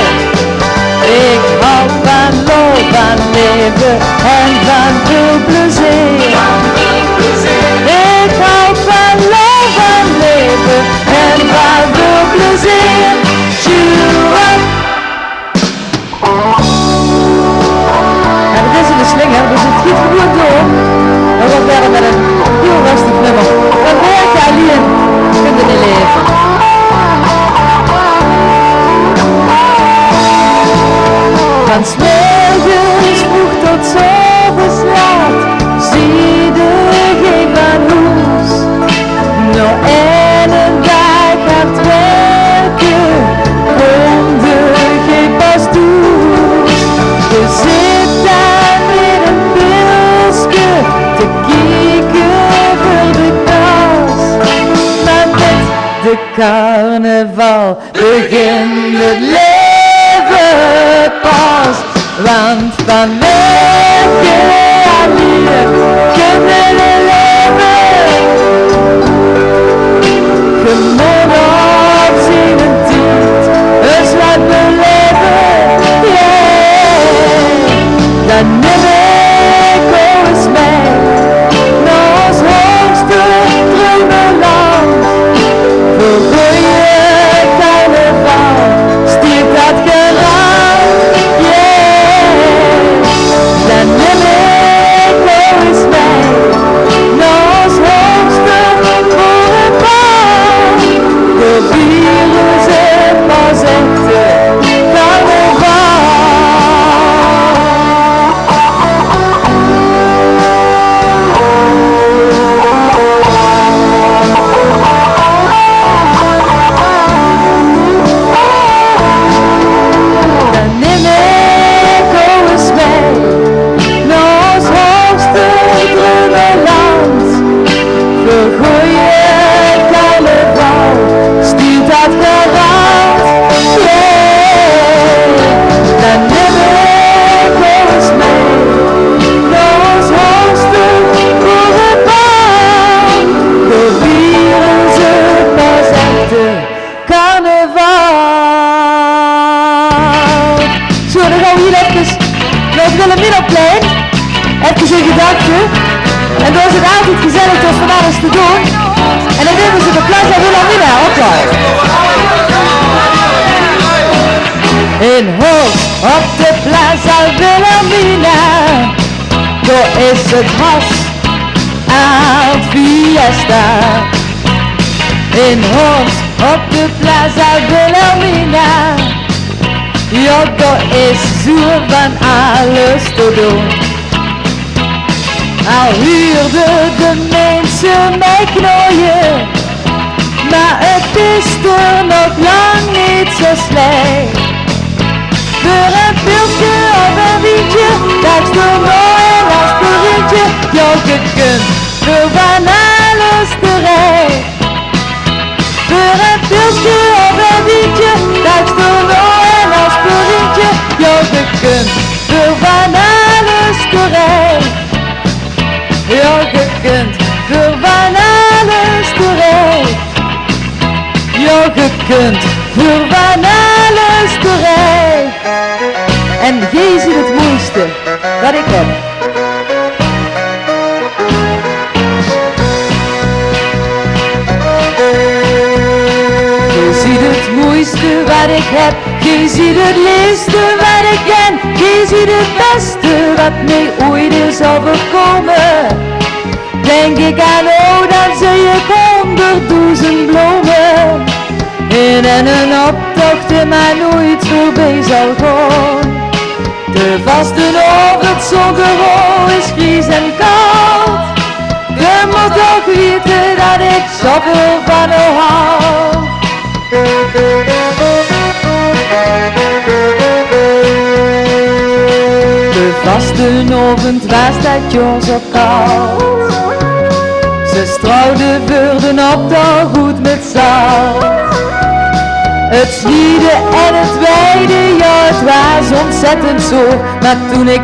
Ik hou van lol, van leven en van veel plezier. Ik hou van lol, van leven en van veel plezier. Ja, dit is in de slinger, dus het giet gewoon door. We gaan verder met een heel rustig nummer. Van werken alleen kunnen niet leven. Van 's morgens vroeg tot 's avonds laat, zie de geen van huis. Nog een dag hard werken, komt er geen pas toe. Je zit daar met een pilsje te kijken voor de kans. Maar met de carnaval begint het leven pas. Want van werken alleen kunnen we leven. Gewoon op zijn tijd, dus laat me leven. Yeah. Dan neem ik ons mee naar ons hoogste dromenland. Voor goeie carnaval stiert dat geraam. Yeah. Dan neem ik ons mee naar ons hoogste dromenland. De virus het pas echte carnaval. Dan neem ik ons mee naar ons hoogste dromenland. Voor goeie carnaval stuurt dat geraad. Yeah. Dan neem ik ons mee naar ons hoogste dromenland. De virus het pas echte carnaval. Zo, dan gaan we hier even naar het Wilhelminaplein. Even een gedachte. En door is het altijd gezellig tot van alles te doen. En dan nemen ze de Plaza Wilhelmina op daar. In Hoog op de Plaza Wilhelmina. Daar is het has aan fiesta. In Hoog op de Plaza Wilhelmina. Ja, daar is zo van alles te doen. Al huurden de mensen mij knooien, maar het is er nog lang niet zo slecht. Voor een pilsje of een wientje, dat is toch mooi en aspirintje. Ja, je kunt voor van alles terecht. Voor een pilsje of een wientje, dat is toch mooi en aspirintje. Ja, je kunt voor van alles terecht. Ja, je kunt voor van alles terecht. kunt voor van alles terecht. En jij ziet het mooiste wat ik heb. Je ziet het mooiste wat ik heb. Je ziet het liefste wat ik ken. Je ziet het beste wat mij ooit is overkomen. Denk ik aan dan zie ik 100.000 bloemen. En een optocht die mij nooit voorbij zal gaan. De vaste over het zongerool is gries en koud. Je moet toch weten dat ik zoveel van jou hou. De vastenavond was dat Jos op koud. Ze straalde vuurden op de goed met zout. Het sniede en het weide, ja het was ontzettend zo. Maar toen ik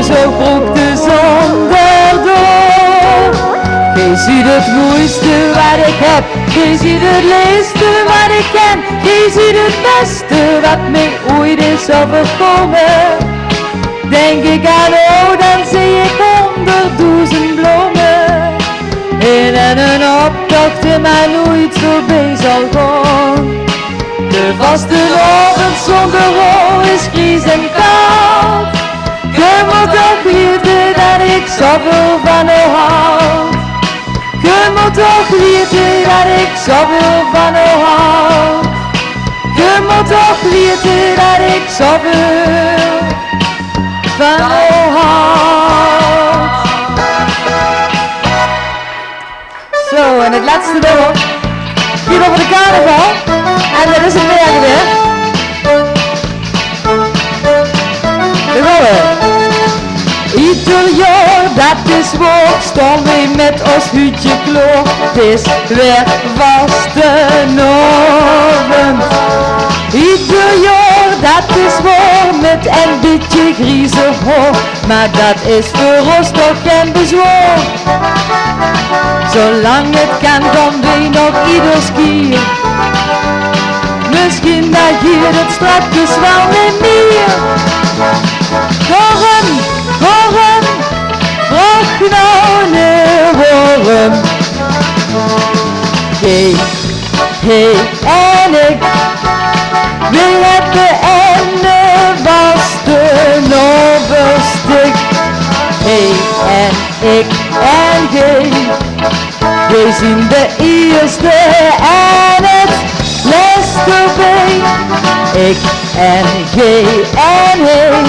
zo broek de zon erdoor. Je ziet het mooiste wat ik heb. Je ziet het leeste wat ik ken. Je ziet het beste wat mij ooit is overkomen. Denk ik aan dan zie ik 100.000 bloemen. En een optocht die mij nooit voorbij zal gaan. De vaste ochtend zonder rol is gries en koud. Je moet toch weten dat ik zoveel van jou hou. Je moet toch weten dat ik zoveel van jou hou. Je moet toch weten dat ik zoveel van jou hou. Zo, en het laatste nummer hier over de carnaval. En dat is het weer. Daar gaan we. Ieder jaar dat is waar, staan wij met ons hutje klaar. Het is weer vastenavond. Ieder jaar dat is waar, met een beetje grieze haar. Maar dat is voor ons toch geen bezwaar. Zolang het kan, dan wij nog ieders keer. Misschien dat hier het strakjes wel niet meer. Waarom, vraag nou niet waarom. Jij en ik, we hebben een vastenavondstuk. Hij en ik en jij, wij zien de eerste en het laatste bij. Ik en jij en hij,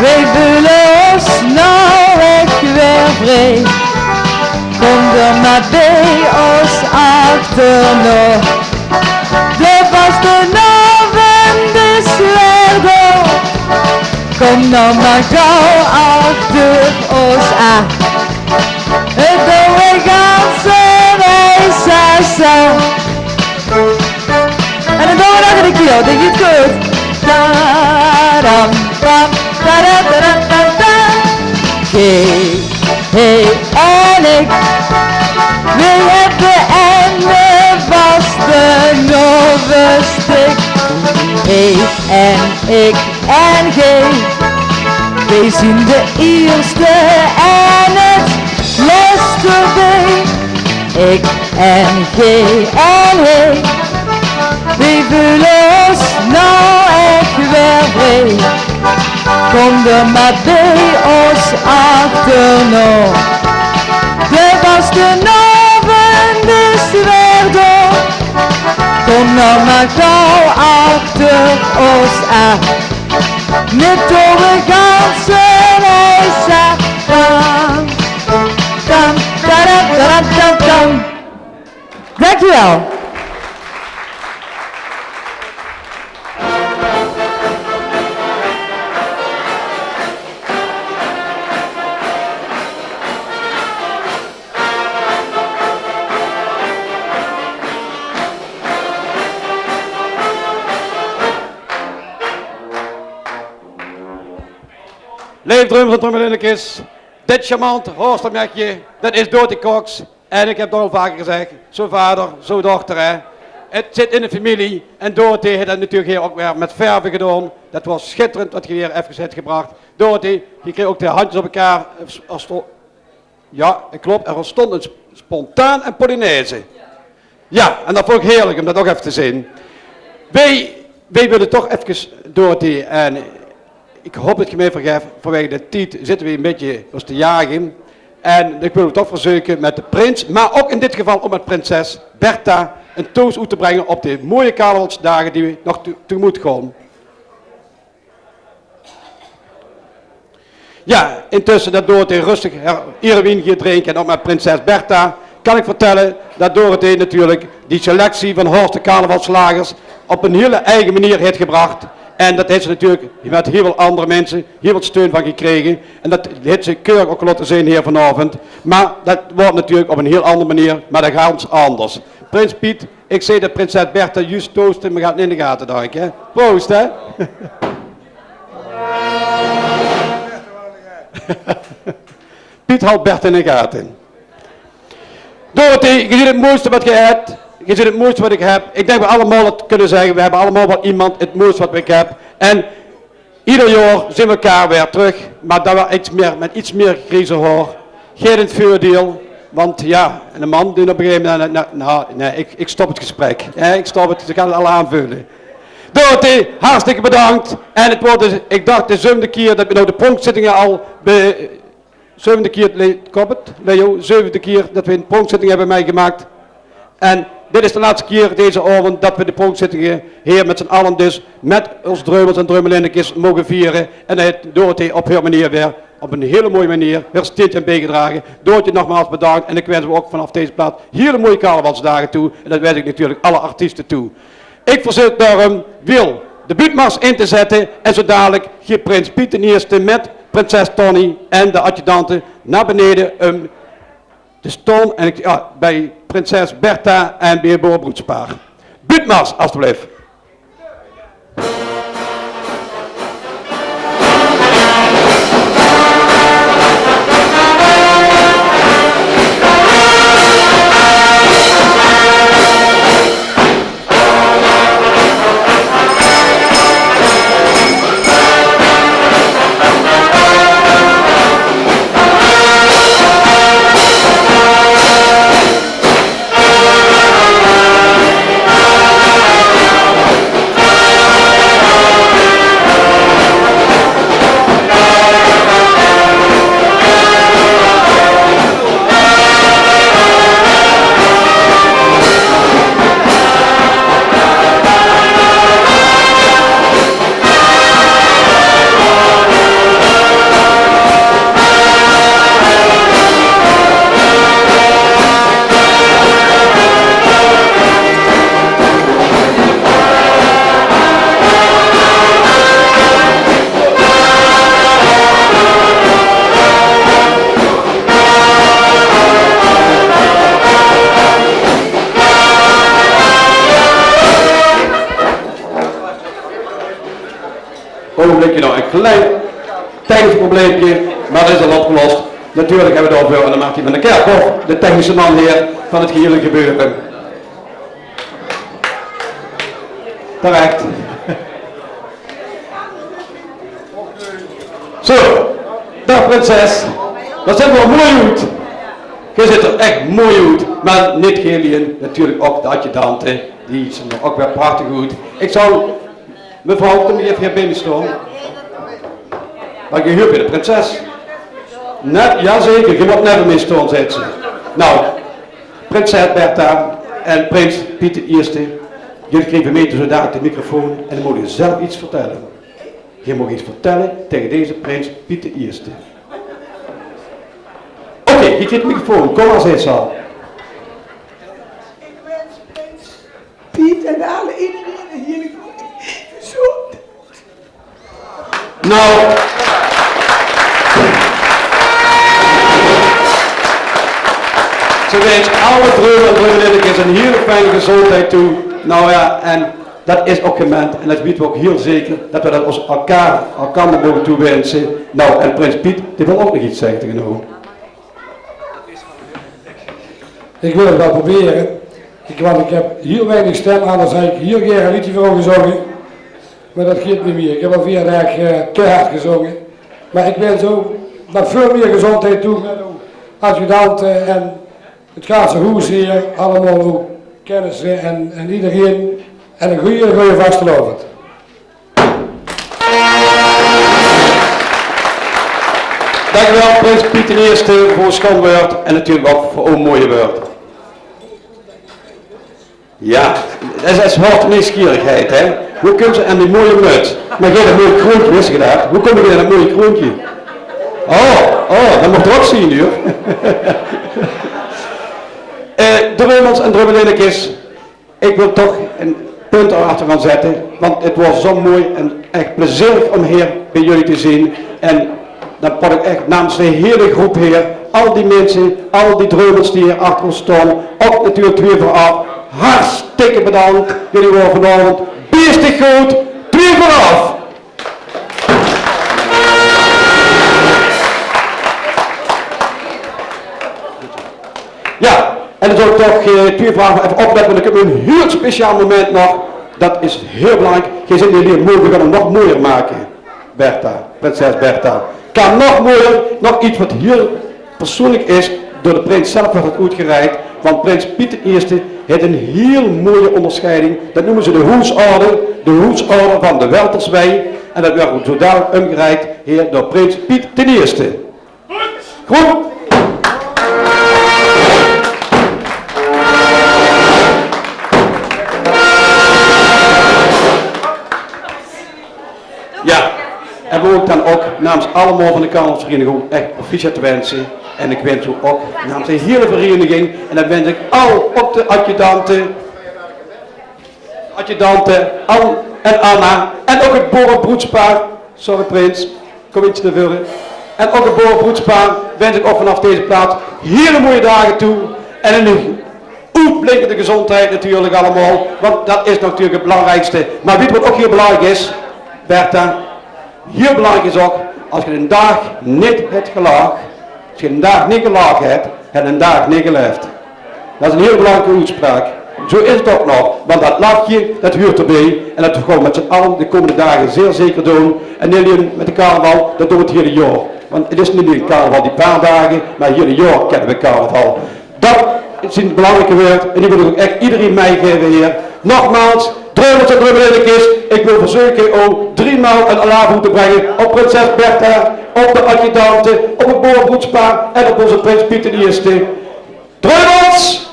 wij voelen ons nou echt weer vrij. Kom er maar bij ons achterna. De vastenavond is weer door. Kom nou maar gauw achter ons aan. Het doen we ganse reis samen. En dan doen we nog een keer, denk je het goed? Ta-dam, tam, ta-da-da-da-da-da. Hey en ik, we hebben een vastenavondstuk. Hey en ik en jij, wij zien de eerste en het laatste bij. Ik en jij en hij, wij voelen ons nou echt weer vrij. Kom er maar bij ons achterna. De vastenavond is weer door. Kom nou maar gauw achter ons aan. Met door de ganse reis aan. Tam, tam, tam, tam, tam. Dankjewel. Leefdrum van Trommelindekis. Dit charmant hoorstermekje, dat is Dottie Cox. En ik heb het al vaker gezegd, zo vader, zo dochter hè. het zit in de familie. En Dorothee heeft dat natuurlijk hier ook weer met verven gedaan. Dat was schitterend wat je weer even hebt gebracht. Dorothee, je kreeg ook de handjes op elkaar. Ja, klopt. Er ontstond een spontaan en Polonaise. Ja, en dat vond ik heerlijk om dat ook even te zien. Wij willen toch even, Dorothee, en ik hoop dat je mij vergeeft, vanwege de tijd zitten we een beetje als te jagen. En ik wil het toch verzoeken met de prins, maar ook in dit geval ook met prinses Bertha, een toast uit te brengen op de mooie carnavalsdagen die we nog tegemoet gaan. Ja, intussen dat Dorothee rustig Irwin gaat drinken en ook met prinses Bertha, kan ik vertellen dat Dorothee natuurlijk die selectie van Horst de carnavalslagers op een hele eigen manier heeft gebracht. En dat heeft ze natuurlijk met heel veel andere mensen heel veel steun van gekregen. En dat heeft ze keurig ook laten zien hier vanavond. Maar dat wordt natuurlijk op een heel andere manier, maar dat gaat anders. Prins Piet, ik zie dat prinses Bertha juist toosten, maar gaat in de gaten, denk ik. Hè? Proost, hè? Piet houdt Bertha in de gaten. Dorothee, je ziet het mooiste wat je hebt. Je ziet het mooiste wat ik heb. Ik denk we allemaal het kunnen zeggen. We hebben allemaal wel iemand het mooiste wat ik heb. En ieder jaar zien we elkaar weer terug. Maar dat we iets meer, met iets meer gekregen hoor. Geen het voordeel. Want ja, een man die op een gegeven moment... Nee, ik stop het gesprek. Ik stop het. Ze gaan het al aanvullen. Dorothee, hartstikke bedankt. En het wordt dus, ik dacht de 7e keer dat we nou de pronkzittingen al... 7e keer, klopt het, Leo? 7e keer dat we een pronkzitting hebben meegemaakt. En dit is de laatste keer deze avond dat we de pronkzittingen hier met z'n allen dus met ons dreumels en dreumelinnetjes mogen vieren. En dat heeft Dorothee op haar manier weer, op een hele mooie manier, haar steentje aan bijgedragen. Dorothee nogmaals bedankt en ik wens we ook vanaf deze plaats hele mooie carnavalsdagen toe. En dat wens ik natuurlijk alle artiesten toe. Ik verzoek daarom Wil de buurtmars in te zetten en zo dadelijk geeft prins Piet de eerste met prinses Tony en de adjudante naar beneden de stoom en bij prinses Bertha en bij het broedspaar. Buurtmars, alstublieft. Ogenblikje nog een klein technisch probleempje, maar dat is al opgelost. Natuurlijk hebben we het over en dan maakt hij met de Kerkhof, de technische man hier van het gehele gebeuren. Terecht. Zo, dag prinses. Dat zit wel mooi uit. Je zit er echt mooi uit, maar niet Gillian, natuurlijk ook de adjudante, die is er ook weer prachtig goed. Ik zou, mevrouw, kom je even hier binnen staan? Maar je huurt bij de prinses. Net, jazeker, je moet net mee staan, zei ze. Nou, prinses Bertha en prins Piet de Eerste, jullie kregen meten zo daar de microfoon en dan moet je zelf iets vertellen. Je mag iets vertellen tegen deze prins Piet de Eerste. Oké, je krijgt de microfoon, kom als hij zal. Ik wens prins Piet en alle iedereen hier gezond. Nou. Ze wens alle dreumelinnetjes een hele fijne gezondheid toe. Nou ja, en dat is ook gemeend. En dat weten we ook heel zeker dat we dat ons elkaar mogen toewensen. Nou, en prins Piet, die wil ook nog iets zeggen tegen u. Ik wil het wel proberen. Want ik heb heel weinig stem, anders had ik heel graag een liedje voor gezongen. Maar dat geeft niet meer. Ik heb al 4 dagen te hard gezongen. Maar ik ben zo naar veel meer gezondheid toe met adjudanten en het Gaatse Hoes hier. Allemaal ook kennissen en iedereen. En een goede vastelovend. Dankjewel Prins Piet I voor een schoonwoord en natuurlijk ook voor een mooie woord. Ja, dat is wat nieuwsgierigheid, hè. Hoe kun je aan die mooie muts? Maar jij dat mooie kroontje, wist je dat? Hoe kom je aan dat mooie kroontje? Oh, dat moet je ook zien, joh. Drummels en drummelinnetjes, ik wil toch een punt erachter gaan zetten, want het was zo mooi en echt plezierig om hier bij jullie te zien. En dan pak ik echt namens de hele groep hier, al die mensen, al die drummels die hier achter ons staan, ook natuurlijk 2 vooraf. Hartstikke bedankt, jullie worden vanavond beestig goed, 2 vooraf. Ja, en dan zou ik toch 2 vragen even opletten, want ik heb een heel speciaal moment nog. Dat is heel belangrijk. Geen zin in jullie mooi, we gaan hem nog mooier maken. Bertha, prinses Bertha. Kan nog mooier, nog iets wat heel persoonlijk is, door de prins zelf wordt het uitgereikt. Want prins Piet I heeft een heel mooie onderscheiding. Dat noemen ze de hoedsorde van de Welterswij. En dat werd zo dadelijk omgereikt hier door prins Piet I. Goed. Ja, en we ook dan ook namens allemaal van de carnavalsvereniging echt proficiat te wensen. En ik wens ook namens de hele vereniging, en dan wens ik al op de adjudanten, Ann en Anna, en ook het boerenbroedspaar, sorry prins, kom iets te vullen. En ook het boerenbroedspaar wens ik ook vanaf deze plaats hele mooie dagen toe. En een uitblinkende gezondheid natuurlijk allemaal, want dat is natuurlijk het belangrijkste. Maar weet wat ook heel belangrijk is, Bertha, heel belangrijk is ook, als je een dag niet hebt gelaagd, als je een dag niet gelachen hebt, en een dag niet geleefd. Dat is een heel belangrijke uitspraak. Zo is het ook nog, want dat lachje, dat hoort erbij. En dat we gewoon met z'n allen de komende dagen zeer zeker doen. En niet alleen met de carnaval, dat doen we het hele jaar. Want het is niet alleen carnaval die paar dagen, maar het hele jaar kennen we carnaval. Dat is een belangrijke woord en die wil ik ook echt iedereen meegeven hier. Nogmaals, drummels en drummelinnetjes, ik wil verzoeken om 3 maal een alarm te brengen op prinses Bertha, op de adjudanten, op het boerenbroedspaar en op onze prins Piet I. Drummels!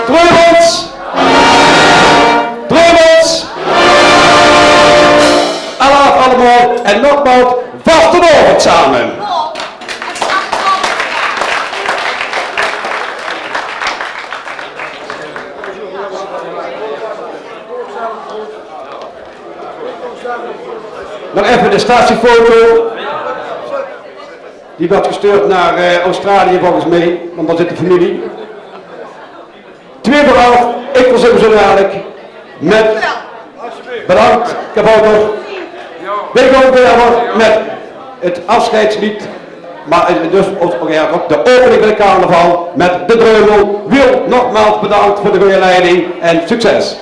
Drummels! Drummels! Alarm allemaal en nogmaals, vast en over samen! Nog even de statiefoto. Die werd gestuurd naar Australië volgens mij, want daar zit de familie. 2 vooraf, ik verzin zo dadelijk. Met, bedankt, kabouter. Wij gaan verder met het afscheidslied. Maar dus ook de opening van de carnaval met de dreumel. Wil nogmaals bedankt voor de goede leiding en succes.